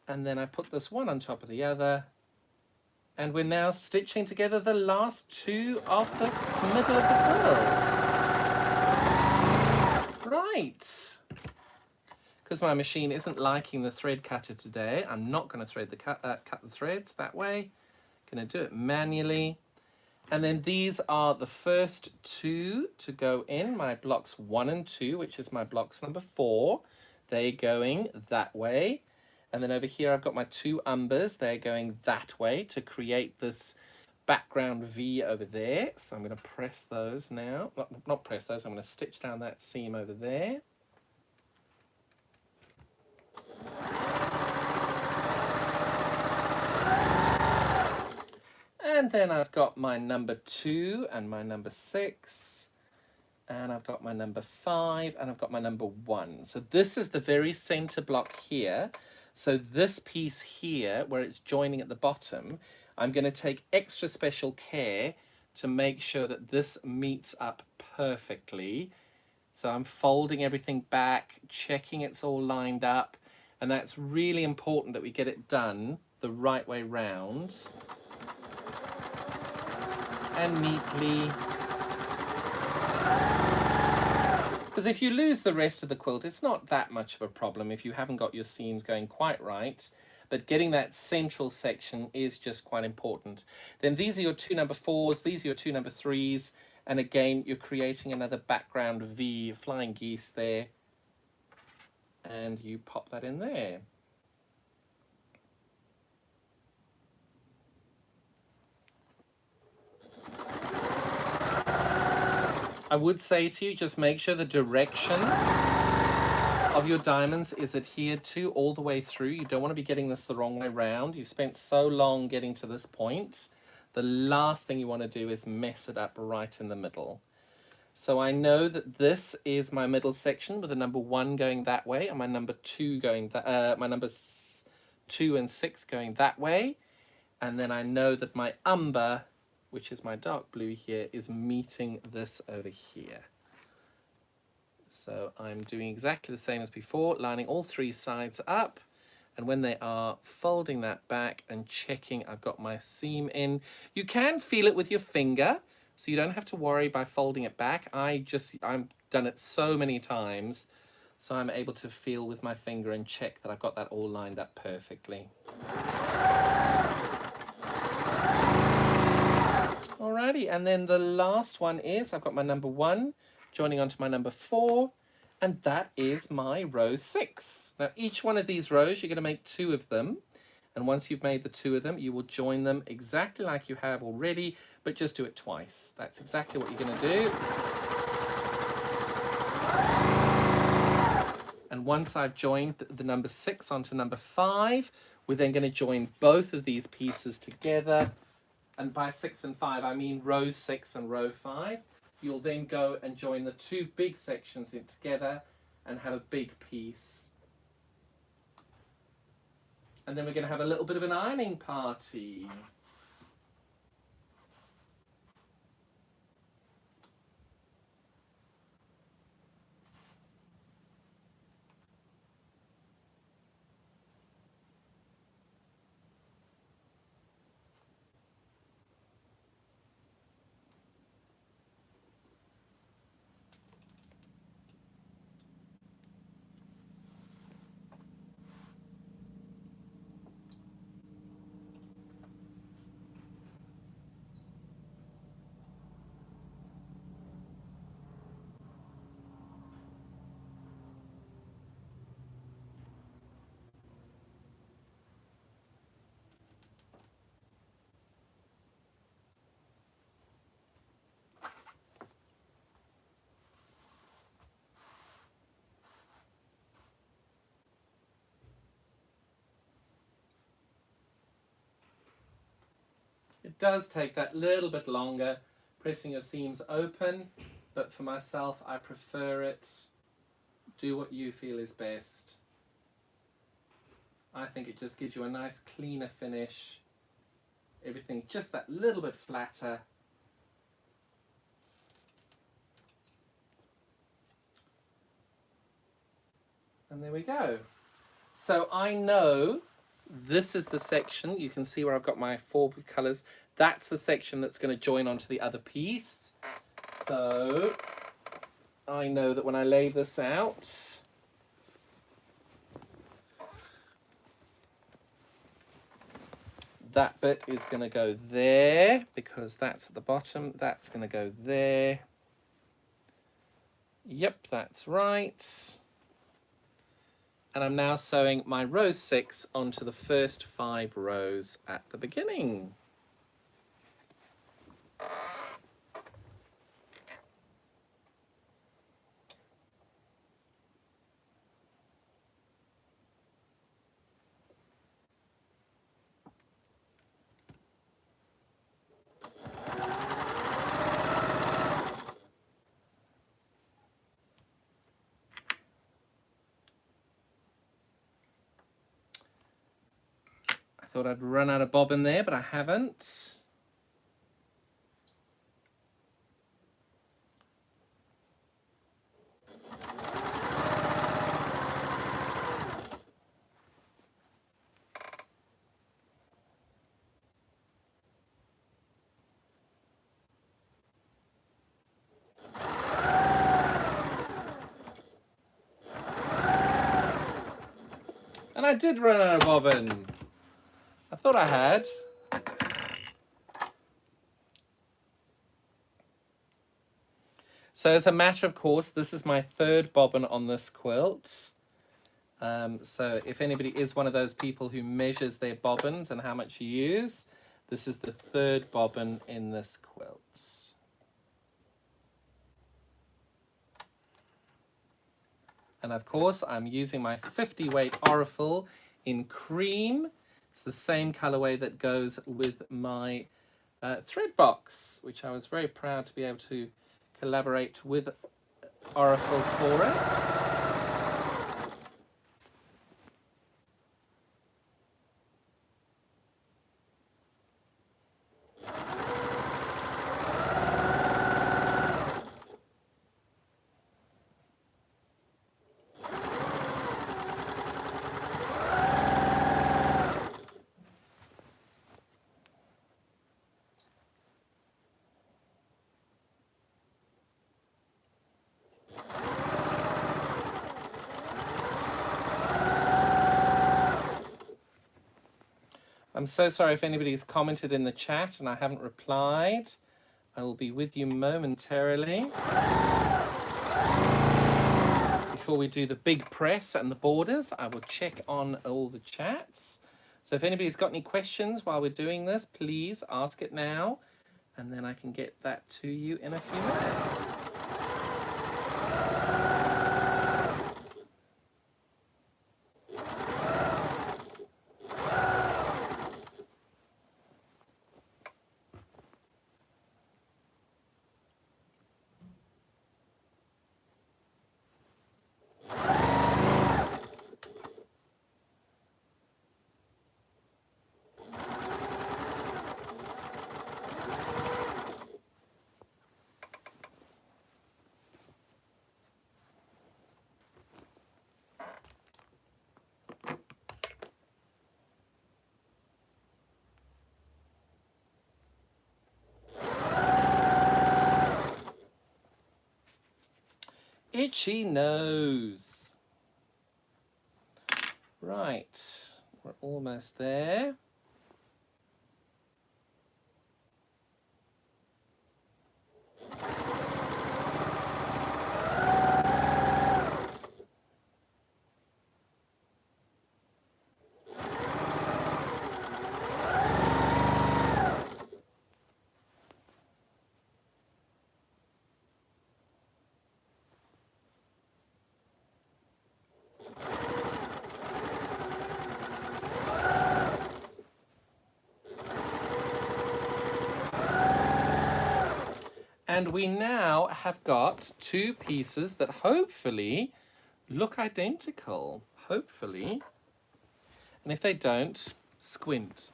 And then I put this one on top of the other. And we're now stitching together the last 2 of the middle of the quilt. Right. Because my machine isn't liking the thread cutter today, I'm not going to cut the threads that way. Going to do it manually. And then these are the first 2 to go in, my blocks 1 and 2, which is my blocks number 4. They're going that way. And then over here I've got my 2 umbers. They're going that way to create this background V over there. So I'm going to press those now. Not press those, I'm going to stitch down that seam over there. And then I've got my number 2 and my number 6. And I've got my number 5 and I've got my number 1. So this is the very center block here. So this piece here, where it's joining at the bottom, I'm going to take extra special care to make sure that this meets up perfectly. So I'm folding everything back, checking it's all lined up. And that's really important that we get it done the right way round. And neatly. Because if you lose the rest of the quilt, it's not that much of a problem if you haven't got your seams going quite right. But getting that central section is just quite important. Then these are your 2 number 4s, these are your 2 number 3s. And again, you're creating another background V, flying geese there. And you pop that in there. I would say to you, just make sure the direction of your diamonds is adhered to all the way through. You don't want to be getting this the wrong way around. You've spent so long getting to this point. The last thing you want to do is mess it up right in the middle. So I know that this is my middle section with the number 1 going that way and my number 2 going that, my numbers 2 and 6 going that way. And then I know that my umber, which is my dark blue here, is meeting this over here. So I'm doing exactly the same as before, lining all 3 sides up. And when they are, folding that back and checking I've got my seam in. You can feel it with your finger, so you don't have to worry by folding it back. I've done it so many times, so I'm able to feel with my finger and check that I've got that all lined up perfectly. Alrighty, and then the last one is, I've got my number 1 joining onto my number 4, and that is my row 6. Now each one of these rows, you're going to make 2 of them, and once you've made the 2 of them, you will join them exactly like you have already, but just do it twice. That's exactly what you're going to do. And once I've joined the number 6 onto number 5, we're then going to join both of these pieces together. And by 6 and 5, I mean row 6 and row 5. You'll then go and join the 2 big sections in together and have a big piece. And then we're going to have a little bit of an ironing party. It does take that little bit longer, pressing your seams open, but for myself, I prefer it. Do what you feel is best. I think it just gives you a nice cleaner finish. Everything just that little bit flatter. And there we go. So I know this is the section. You can see where I've got my 4 colours. That's the section that's going to join onto the other piece. So I know that when I lay this out, that bit is going to go there because that's at the bottom. That's going to go there. Yep, that's right. And I'm now sewing my row 6 onto the first 5 rows at the beginning. Thought I'd run out of bobbin there, but I haven't. And I did run out of bobbin. I thought I had. So as a matter of course, this is my 3rd bobbin on this quilt. So if anybody is one of those people who measures their bobbins and how much you use, this is the 3rd bobbin in this quilt. And of course, I'm using my 50 weight Aurifil in cream. It's the same colorway that goes with my thread box, which I was very proud to be able to collaborate with Aurifil for it. I'm so sorry if anybody's commented in the chat and I haven't replied. I will be with you momentarily. Before we do the big press and the borders, I will check on all the chats. So if anybody's got any questions while we're doing this, please ask it now, and then I can get that to you in a few minutes. Itchy nose. Right, we're almost there. And we now have got two pieces that hopefully look identical. Hopefully. And if they don't, squint.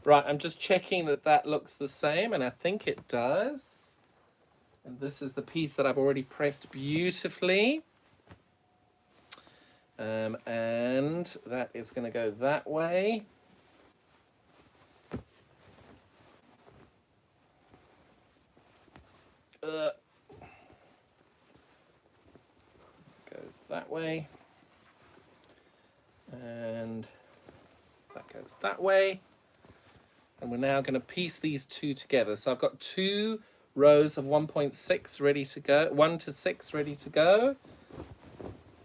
Right, I'm just checking that that looks the same, and I think it does. And this is the piece that I've already pressed beautifully. And that is going to go that way. Goes that way. And that goes that way. And we're now going to piece these two together. So I've got 2 rows of 1.6 ready to go, 1 to 6 ready to go.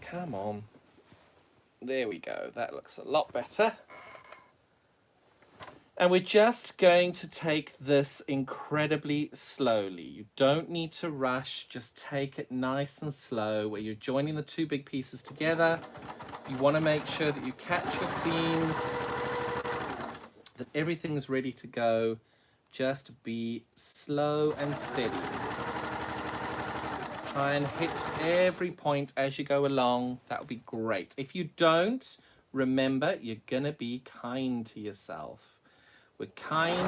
Come on. There we go. That looks a lot better. And we're just going to take this incredibly slowly. You don't need to rush. Just take it nice and slow. Where you're joining the 2 big pieces together, you want to make sure that you catch your seams, that everything's ready to go. Just be slow and steady. Try and hit every point as you go along. That would be great. If you don't, remember, you're going to be kind to yourself. We're kind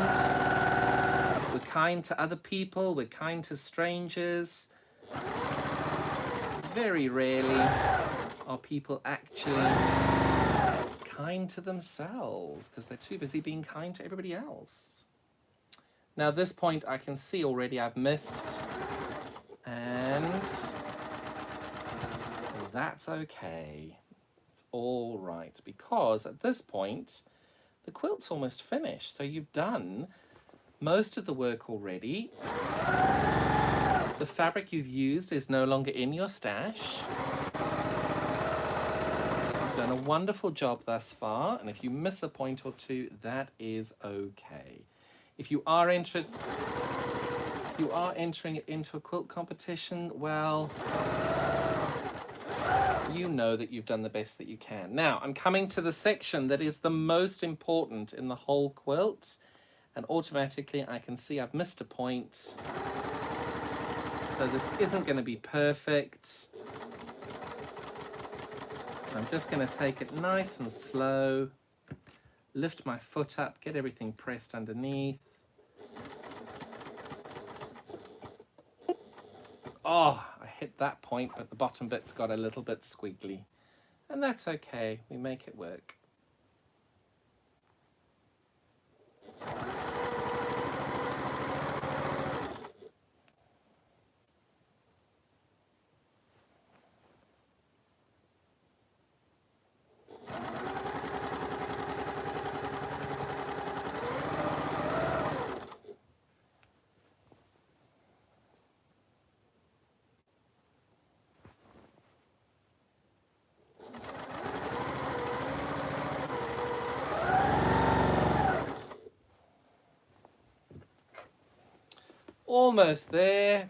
to other people, we're kind to strangers. Very rarely are people actually kind to themselves because they're too busy being kind to everybody else. Now, at this point, I can see already I've missed, and that's okay. It's all right, because at this point, the quilt's almost finished. So you've done most of the work already. The fabric you've used is no longer in your stash. You've done a wonderful job thus far, and if you miss a point or two, that is okay. If you are entering it into a quilt competition, well, you know that you've done the best that you can. Now, I'm coming to the section that is the most important in the whole quilt, and automatically I can see I've missed a point. So this isn't going to be perfect. So I'm just going to take it nice and slow, lift my foot up, get everything pressed underneath. Oh, I hit that point, but the bottom bit's got a little bit squiggly. And that's okay, we make it work. Almost there.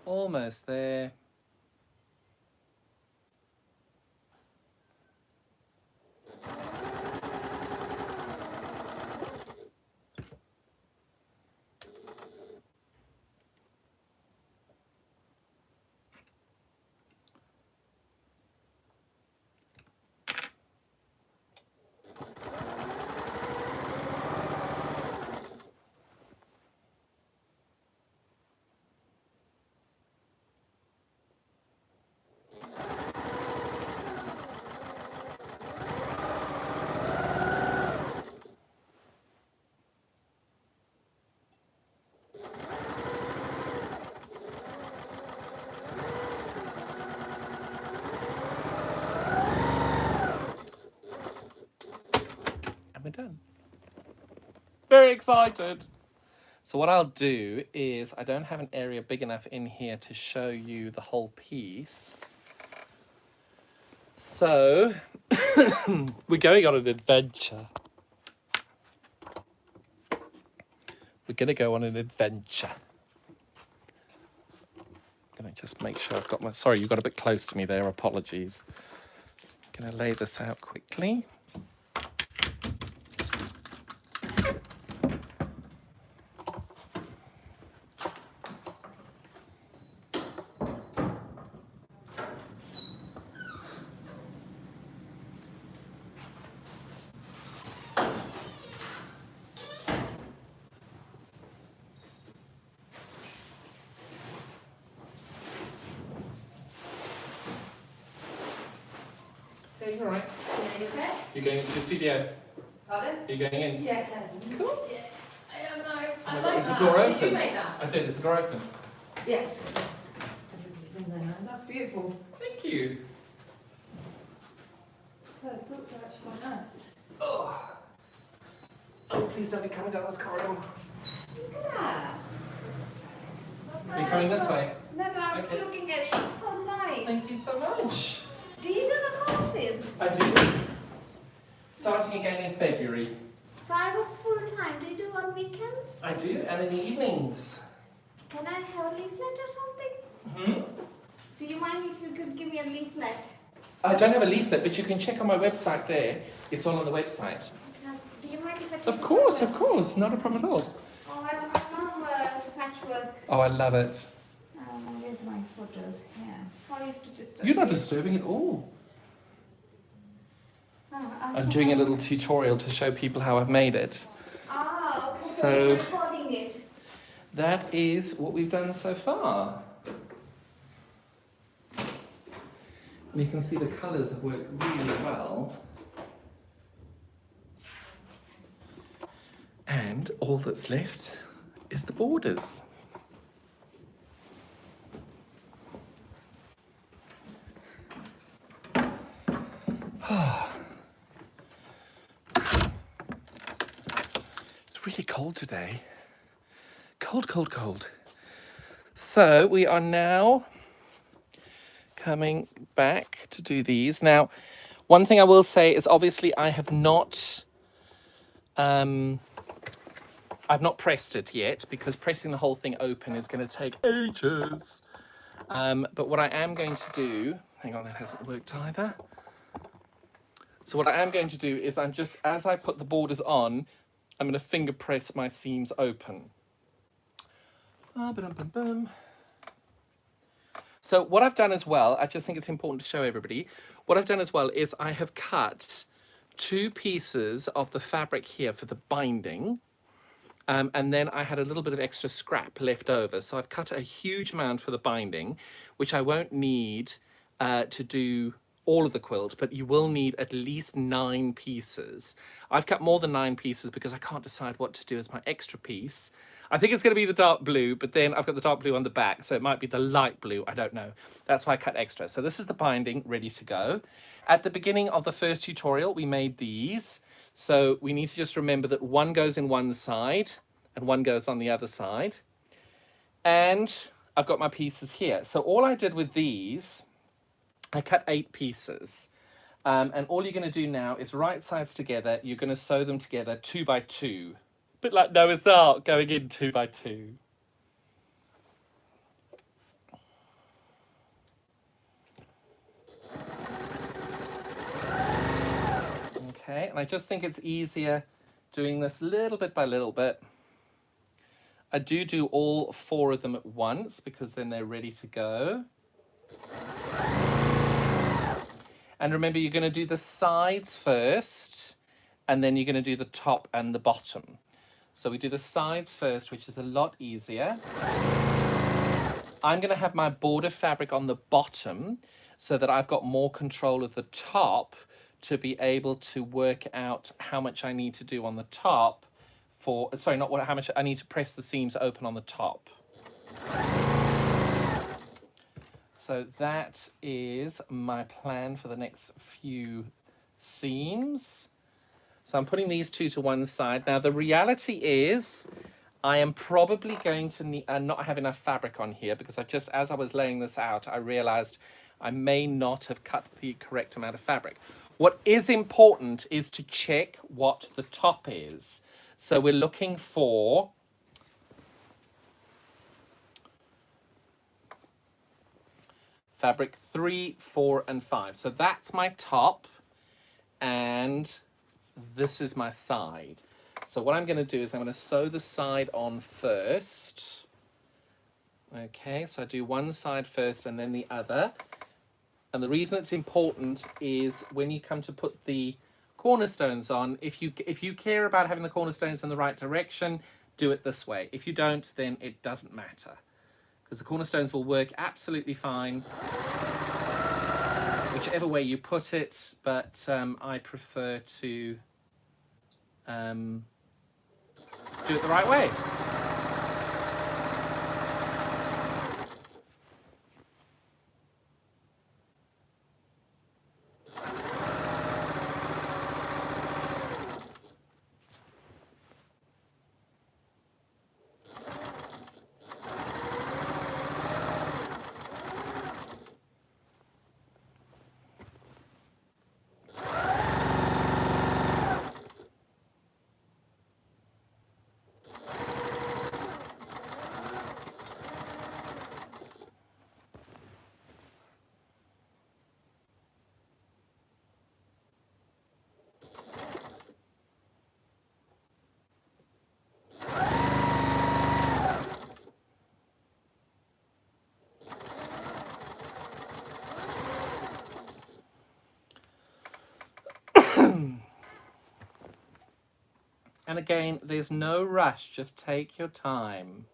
Almost there. And we're done. Very excited. So what I'll do is, I don't have an area big enough in here to show you the whole piece. So, we're going on an adventure. We're going to go on an adventure. I'm going to just make sure I've got my... Sorry, you got a bit close to me there. Apologies. I'm going to lay this out quickly. Yeah, you're right. Yeah, okay? You're going into your studio. Pardon? You're going in. Yeah, pleasant. Cool. Yeah. I don't know. I Oh, like is the that. door Did open? you make that? I did. Is the door open? Yes. Everybody's in there now. That's beautiful. Thank you. So the books are actually quite nice. Oh. Oh, please don't be coming down this corridor. Yeah. Are you coming this way? No, but I was Okay. looking at it. It's so nice. Thank you so much. Do you do the courses? I do. Starting again in February. So I work full time. Do you do on weekends? I do, and in the evenings. Can I have a leaflet or something? Hmm? Do you mind if you could give me a leaflet? I don't have a leaflet, but you can check on my website there. It's all on the website. Do you mind if I take Of course. Not a problem at all. Oh, I'm patchwork. Oh, I love it. Where's my photos? Yeah. Sorry to disturb You're not you. disturbing at all. Oh, I'm doing a little tutorial to show people how I've made it. Ah, okay. So- You're recording it. That is what we've done so far. And you can see the colours have worked really well. And all that's left is the borders. It's really cold today. Cold. So we are now coming back to do these. Now, one thing I will say is obviously I have not, I've not pressed it yet because pressing the whole thing open is going to take ages. But what I am going to do, hang on, that hasn't worked either. So what I am going to do is I'm just, as I put the borders on, I'm going to finger press my seams open. So what I've done as well, I just think it's important to show everybody, what I've done as well is I have cut 2 pieces of the fabric here for the binding. And then I had a little bit of extra scrap left over. So I've cut a huge amount for the binding, which I won't need to do all of the quilt, but you will need at least 9 pieces. I've cut more than 9 pieces because I can't decide what to do as my extra piece. I think it's going to be the dark blue, but then I've got the dark blue on the back, so it might be the light blue. I don't know. That's why I cut extra. So this is the binding ready to go. At the beginning of the first tutorial, we made these. So we need to just remember that one goes in one side and one goes on the other side. And I've got my pieces here. So all I did with these, I cut 8 pieces. And all you're going to do now is right sides together. You're going to sew them together 2 by 2. A bit like Noah's Ark going in 2 by 2. Okay, and I just think it's easier doing this little bit by little bit. I do all 4 of them at once because then they're ready to go. And remember, you're going to do the sides first, and then you're going to do the top and the bottom. So we do the sides first, which is a lot easier. I'm going to have my border fabric on the bottom so that I've got more control of the top to be able to work out how much I need to do on the top for, sorry, not what, how much I need to press the seams open on the top. So that is my plan for the next few seams. So I'm putting these 2 to one side. Now the reality is I am probably going to need, not have enough fabric on here because I just, as I was laying this out, I realized I may not have cut the correct amount of fabric. What is important is to check what the top is. So we're looking for fabric 3, 4, and 5. So that's my top, and this is my side. So what I'm going to do is I'm going to sew the side on first. Okay, so I do one side first and then the other. And the reason it's important is when you come to put the cornerstones on, if you care about having the cornerstones in the right direction, do it this way. If you don't, then it doesn't matter, because the cornerstones will work absolutely fine whichever way you put it, but I prefer to do it the right way. And again, there's no rush, just take your time.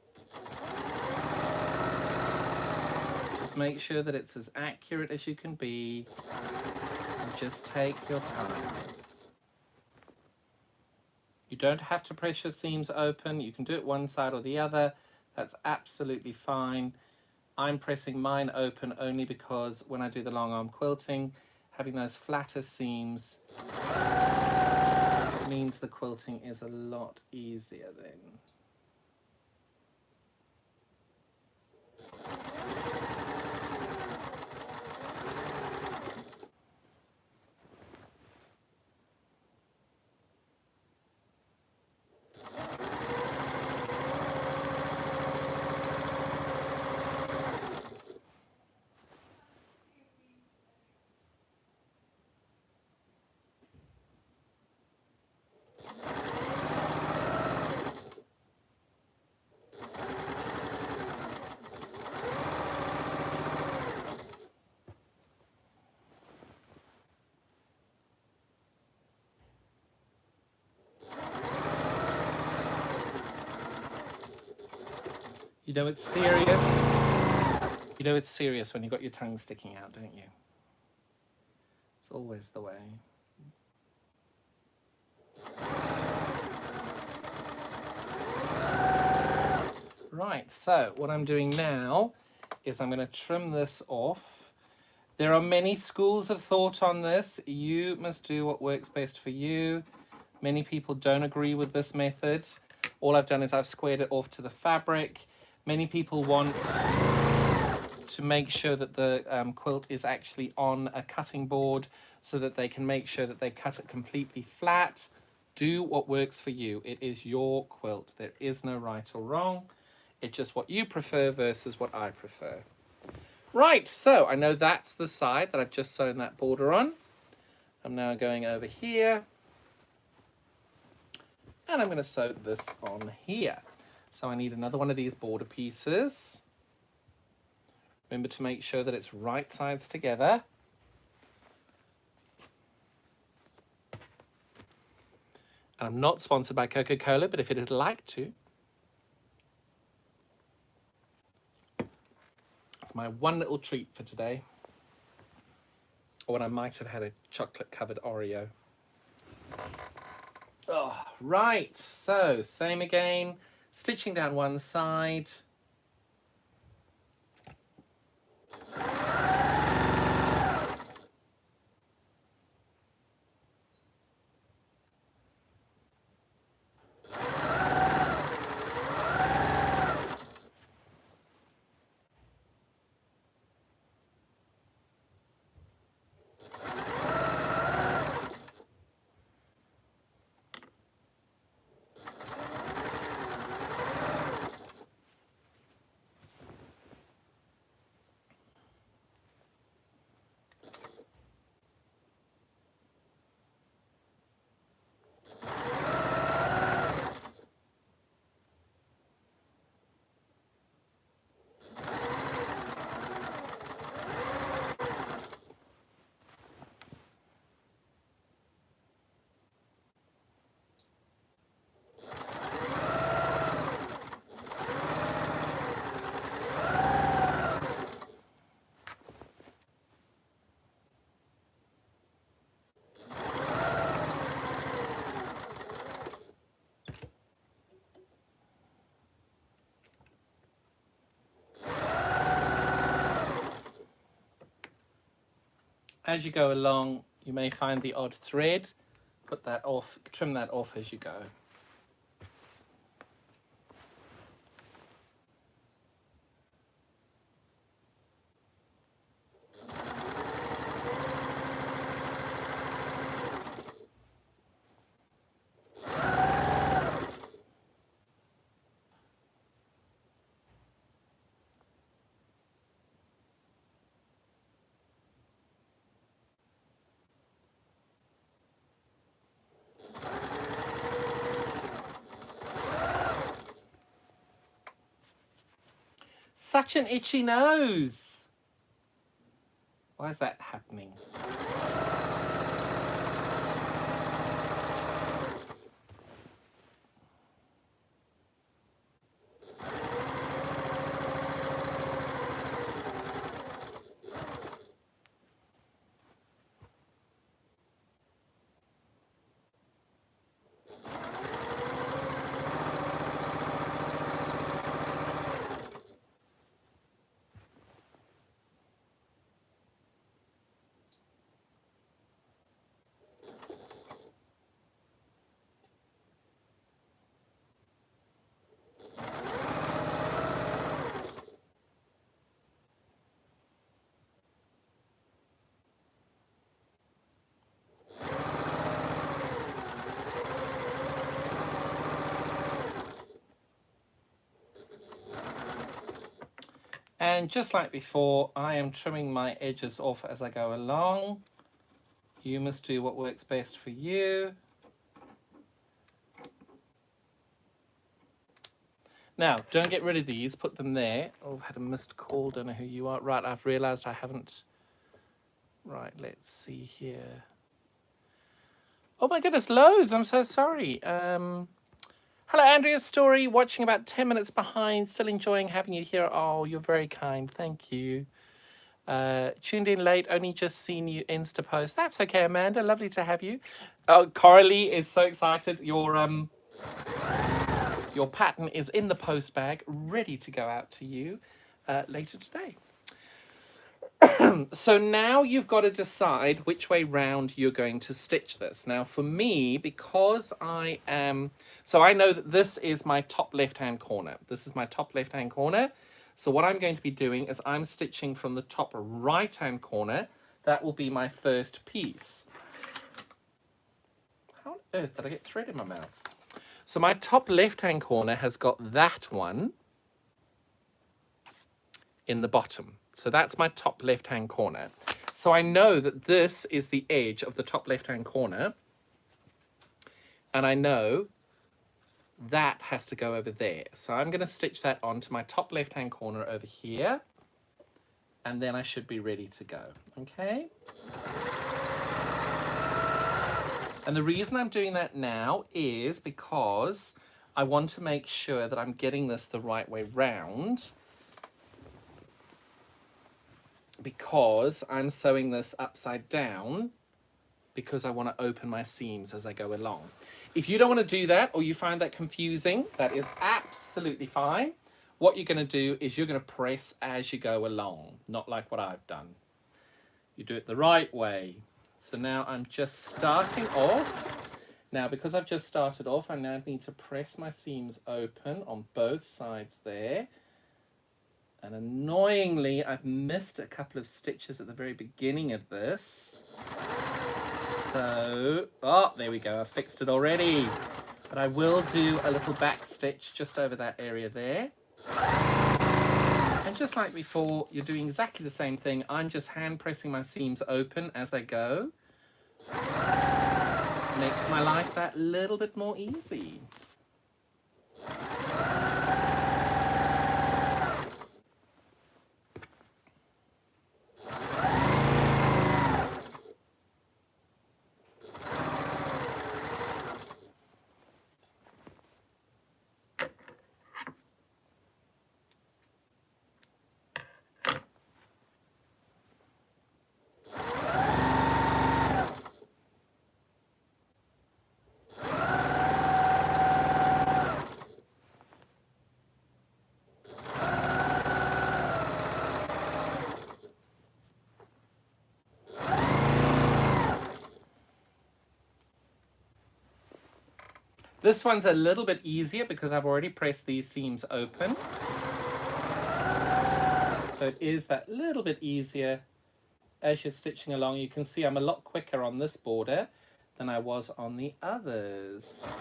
Just make sure that it's as accurate as you can be, and just take your time. You don't have to press your seams open, you can do it one side or the other, that's absolutely fine. I'm pressing mine open only because when I do the long arm quilting, having those flatter seams means the quilting is a lot easier then. You know it's serious. You know it's serious when you've got your tongue sticking out, don't you? It's always the way. Right, so what I'm doing now is I'm going to trim this off. There are many schools of thought on this. You must do what works best for you. Many people don't agree with this method. All I've done is I've squared it off to the fabric. Many people want to make sure that the quilt is actually on a cutting board so that they can make sure that they cut it completely flat. Do what works for you. It is your quilt. There is no right or wrong. It's just what you prefer versus what I prefer. Right, so I know that's the side that I've just sewn that border on. I'm now going over here and I'm going to sew this on here. So I need another one of these border pieces. Remember to make sure that it's right sides together. And I'm not sponsored by Coca-Cola, but if it'd like to. It's my one little treat for today. Or when I might have had a chocolate-covered Oreo. Oh, right, so same again. Stitching down one side. As you go along, you may find the odd thread. Put that off, trim that off as you go. Such an itchy nose. Why is that happening? And just like before, I am trimming my edges off as I go along. You must do what works best for you. Now, don't get rid of these, put them there. Oh, I've had a missed call, don't know who you are. Right, I've realized I haven't. Right, let's see here. Oh my goodness, loads, I'm so sorry. Hello, Andrea's story. Watching about 10 minutes behind. Still enjoying having you here. Oh, you're very kind. Thank you. Tuned in late. Only just seen you Insta post. That's okay, Amanda. Lovely to have you. Oh, Coralie is so excited. Your pattern is in the post bag, ready to go out to you later today. So now you've got to decide which way round you're going to stitch this. Now for me, because I am, so I know that this is my top left-hand corner. This is my top left-hand corner. So what I'm going to be doing is I'm stitching from the top right-hand corner. That will be my first piece. How on earth did I get thread in my mouth? So my top left-hand corner has got that one in the bottom. So that's my top left-hand corner. So I know that this is the edge of the top left-hand corner. And I know that has to go over there. So I'm going to stitch that onto my top left-hand corner over here. And then I should be ready to go. Okay? And the reason I'm doing that now is because I want to make sure that I'm getting this the right way round, because I'm sewing this upside down because I want to open my seams as I go along. If you don't want to do that, or you find that confusing, that is absolutely fine. What you're going to do is you're going to press as you go along, not like what I've done. You do it the right way. So now I'm just starting off. Now, because I've just started off, I now need to press my seams open on both sides there. And annoyingly, I've missed a couple of stitches at the very beginning of this. So, oh, there we go. I fixed it already. But I will do a little back stitch just over that area there. And just like before, you're doing exactly the same thing. I'm just hand pressing my seams open as I go. Makes my life that little bit more easy. This one's a little bit easier because I've already pressed these seams open. So it is that little bit easier as you're stitching along. You can see I'm a lot quicker on this border than I was on the others.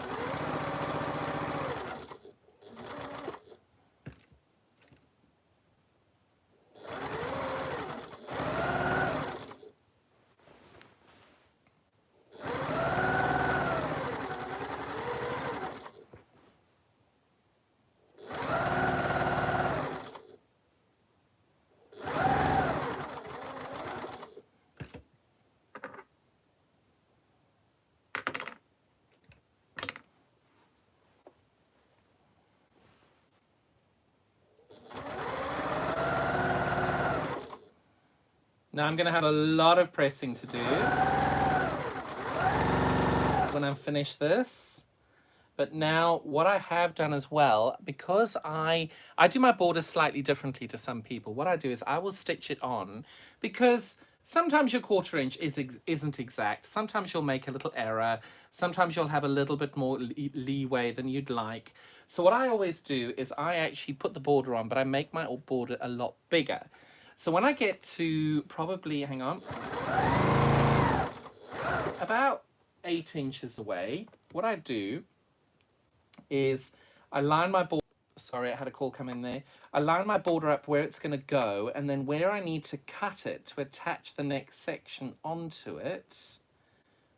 Now I'm going to have a lot of pressing to do when I'm finished this. But now what I have done as well, because I do my border slightly differently to some people, what I do is I will stitch it on, because sometimes your 1/4 inch isn't exact. Sometimes you'll make a little error. Sometimes you'll have a little bit more leeway than you'd like. So what I always do is I actually put the border on, but I make my border a lot bigger. So when I get to probably, hang on, about 8 inches away, what I do is I line my border, sorry, I had a call come in there. I line my border up where it's going to go, and then where I need to cut it to attach the next section onto it,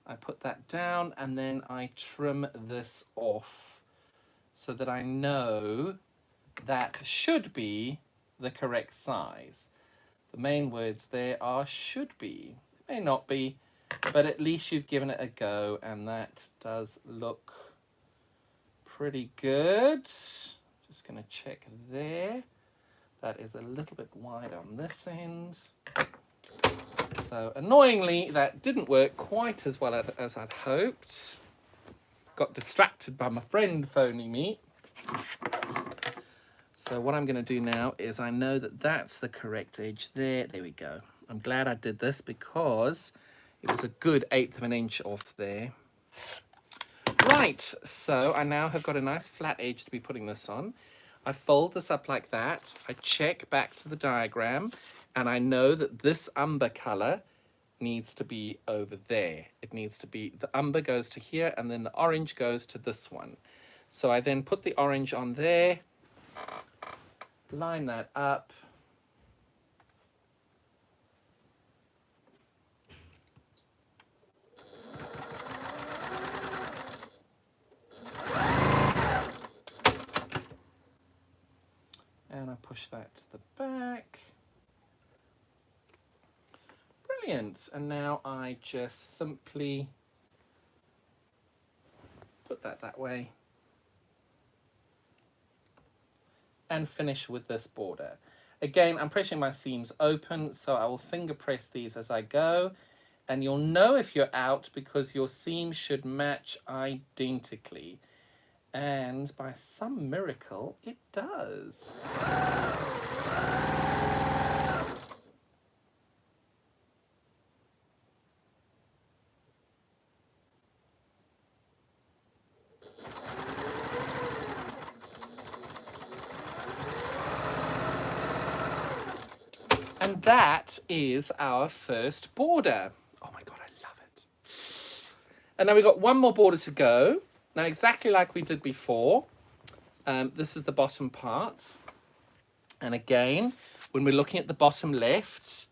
I put that down, and then I trim this off so that I know that should be the correct size. The main words there are should be. It may not be, but at least you've given it a go, and that does look pretty good. Just going to check there. That is a little bit wide on this end. So annoyingly, that didn't work quite as well as I'd hoped. Got distracted by my friend phoning me. So what I'm going to do now is I know that that's the correct edge there. There we go. I'm glad I did this because it was a good 1/8 of an inch off there. Right, so I now have got a nice flat edge to be putting this on. I fold this up like that. I check back to the diagram, and I know that this umber color needs to be over there. It needs to be, the umber goes to here, and then the orange goes to this one. So I then put the orange on there, line that up. And I push that to the back. Brilliant. And now I just simply put that way and finish with this border. Again, I'm pressing my seams open, so I will finger press these as I go. And you'll know if you're out because your seam should match identically. And by some miracle, it does. And that is our first border. Oh my God, I love it. And now we've got one more border to go. Now, exactly like we did before, this is the bottom part. And again, when we're looking at the bottom left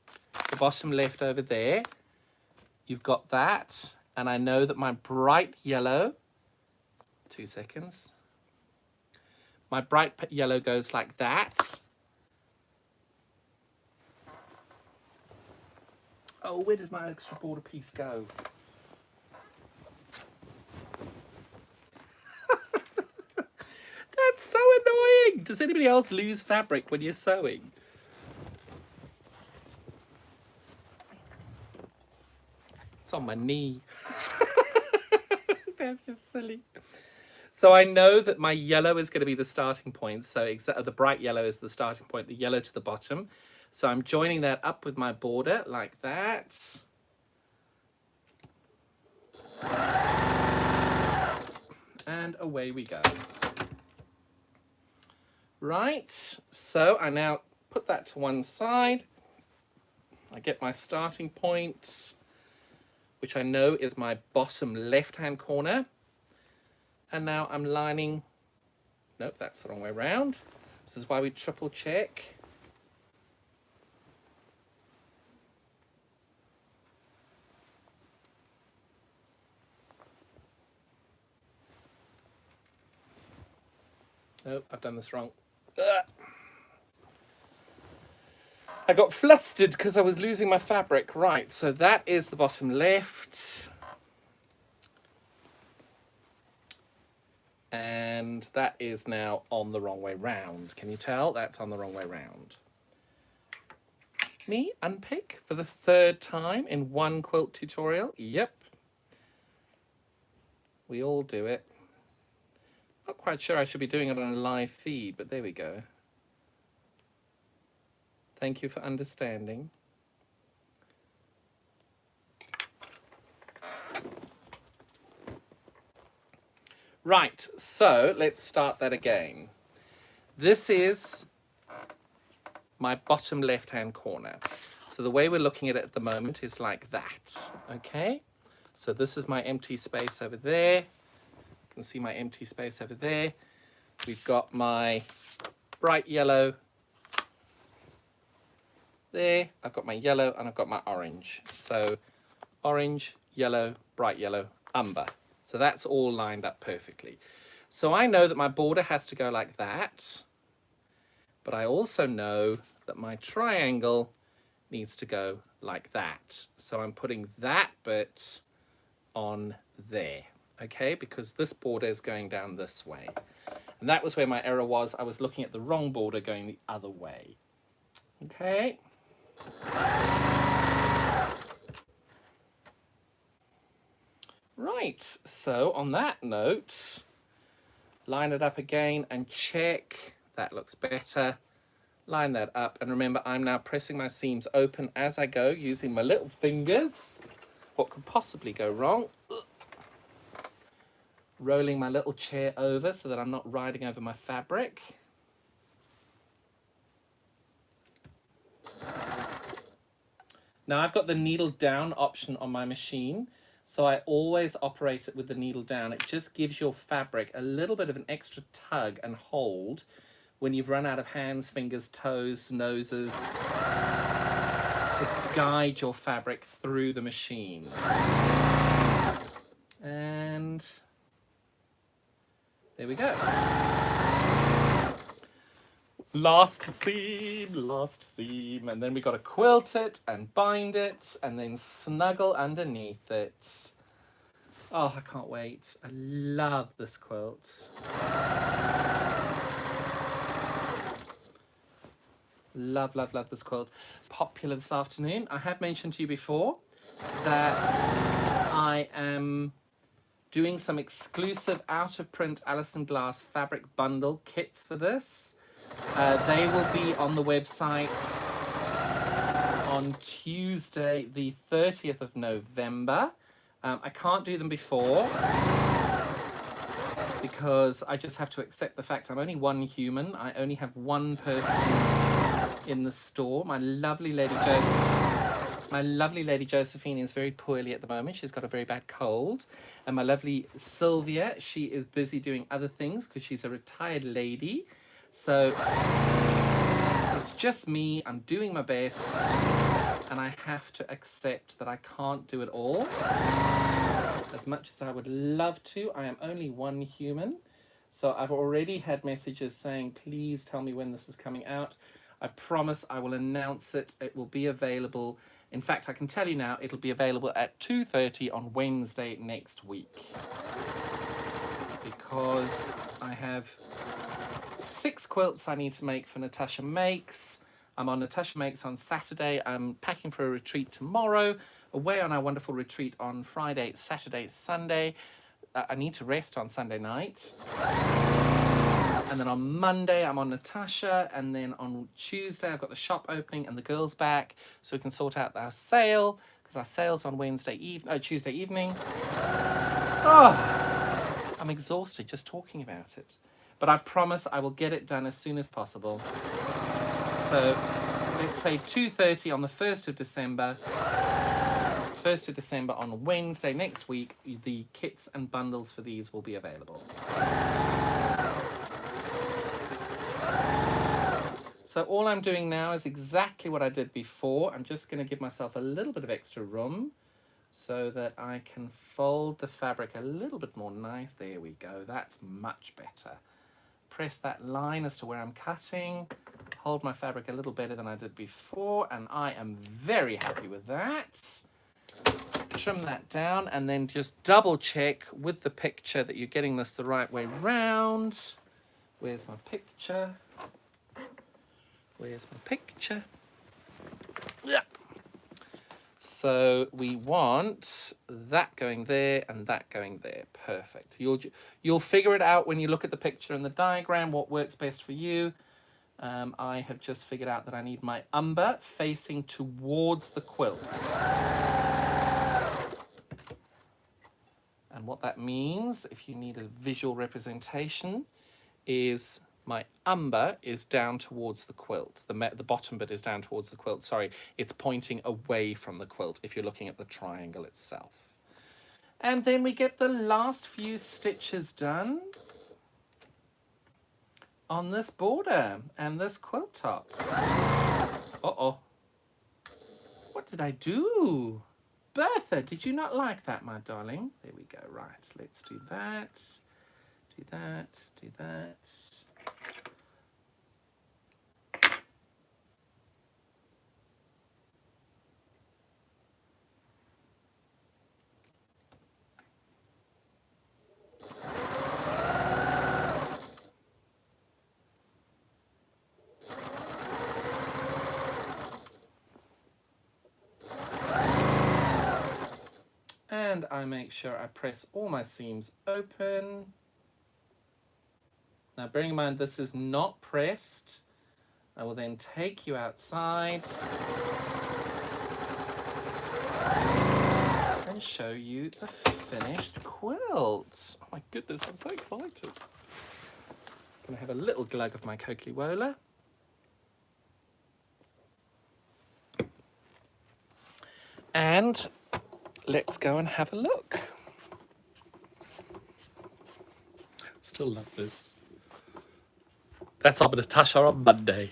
over there, you've got that. And I know that my bright yellow, 2 seconds. My bright yellow goes like that. Oh, where did my extra border piece go? That's so annoying. Does anybody else lose fabric when you're sewing? It's on my knee. That's just silly. So I know that my yellow is going to be the starting point. So the bright yellow is the starting point, the yellow to the bottom. So I'm joining that up with my border like that. And away we go. Right, so I now put that to one side. I get my starting point, which I know is my bottom left-hand corner. And now I'm lining, nope, that's the wrong way around. This is why we triple check. Nope, I've done this wrong. Ugh. I got flustered because I was losing my fabric. Right, so that is the bottom left. And that is now on the wrong way round. Can you tell? That's on the wrong way round. Me unpick for the 3rd time in one quilt tutorial. Yep. We all do it. Not quite sure I should be doing it on a live feed, but there we go. Thank you for understanding. Right, so let's start that again. This is my bottom left-hand corner. So the way we're looking at it at the moment is like that, okay? So this is my empty space over there. You can see my empty space over there. We've got my bright yellow there. I've got my yellow and I've got my orange. So orange, yellow, bright yellow, umber. So that's all lined up perfectly. So I know that my border has to go like that, but I also know that my triangle needs to go like that. So I'm putting that bit on there, okay, because this border is going down this way. And that was where my error was. I was looking at the wrong border going the other way. Okay. Right, so on that note, line it up again and check. That looks better. Line that up, and remember, I'm now pressing my seams open as I go using my little fingers. What could possibly go wrong? Rolling my little chair over so that I'm not riding over my fabric. Now I've got the needle down option on my machine, so I always operate it with the needle down. It just gives your fabric a little bit of an extra tug and hold when you've run out of hands, fingers, toes, noses, to guide your fabric through the machine. And there we go. Last seam, and then we got to quilt it and bind it and then snuggle underneath it. Oh, I can't wait. I love this quilt. Love, love, love this quilt. It's popular this afternoon. I have mentioned to you before that I am doing some exclusive out-of-print Alison Glass fabric bundle kits for this. They will be on the website on Tuesday, the 30th of November. I can't do them before because I just have to accept the fact I'm only one human. I only have one person in the store. My lovely Lady Josephine is very poorly at the moment. She's got a very bad cold. And my lovely Sylvia, she is busy doing other things because she's a retired lady. So it's just me. I'm doing my best. And I have to accept that I can't do it all. As much as I would love to, I am only one human. So I've already had messages saying, please tell me when this is coming out. I promise I will announce it. It will be available. In fact, I can tell you now, it'll be available at 2:30 on Wednesday next week. Because I have 6 quilts I need to make for Natasha Makes. I'm on Natasha Makes on Saturday. I'm packing for a retreat tomorrow. Away on our wonderful retreat on Friday, Saturday, Sunday. I need to rest on Sunday night. And then on Monday, I'm on Natasha. And then on Tuesday, I've got the shop opening and the girls back. So we can sort out our sale. Because our sale's on Tuesday evening. Oh, I'm exhausted just talking about it. But I promise I will get it done as soon as possible. So let's say 2:30 on the 1st of December. 1st of December on Wednesday next week, the kits and bundles for these will be available. So all I'm doing now is exactly what I did before. I'm just going to give myself a little bit of extra room so that I can fold the fabric a little bit more nice. There we go. That's much better. Press that line as to where I'm cutting. Hold my fabric a little better than I did before, and I am very happy with that. Trim that down and then just double check with the picture that you're getting this the right way round. Where's my picture? Where's my picture? Yeah. So we want that going there and that going there. Perfect. You'll figure it out when you look at the picture and the diagram, what works best for you. I have just figured out that I need my umber facing towards the quilt. And what that means, if you need a visual representation, is my umber is down towards the quilt. The bottom bit is down towards the quilt. Sorry, it's pointing away from the quilt if you're looking at the triangle itself. And then we get the last few stitches done on this border and this quilt top. Uh-oh. What did I do? Bertha, did you not like that, my darling? There we go. Right, let's do that. Do that, do that. and I make sure I press all my seams open. Now bearing in mind this is not pressed, I will then take you outside and show you the finished quilt. Oh my goodness, I'm so excited. I'm gonna have a little glug of my Coakley Wola. And let's go and have a look. Still love this. That's up at the Tasha on Monday.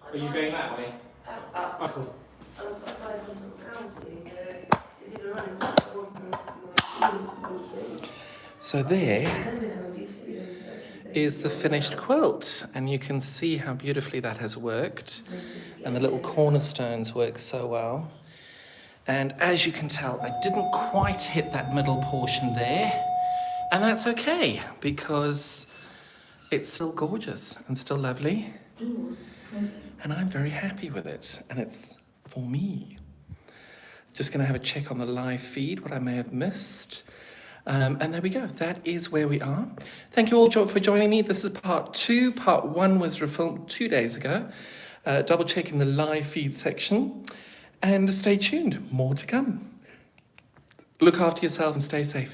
Are you going that way? Oh, cool. So there is the finished quilt, and you can see how beautifully that has worked, and the little cornerstones work so well. And as you can tell, I didn't quite hit that middle portion there, and that's okay because it's still gorgeous and still lovely, and I'm very happy with it, and it's for me. Just going to have a check on the live feed, what I may have missed. And there we go. That is where we are. Thank you all for joining me. This is part 2. Part 1 was refilmed 2 days ago. Double checking the live feed section. And stay tuned. More to come. Look after yourself and stay safe.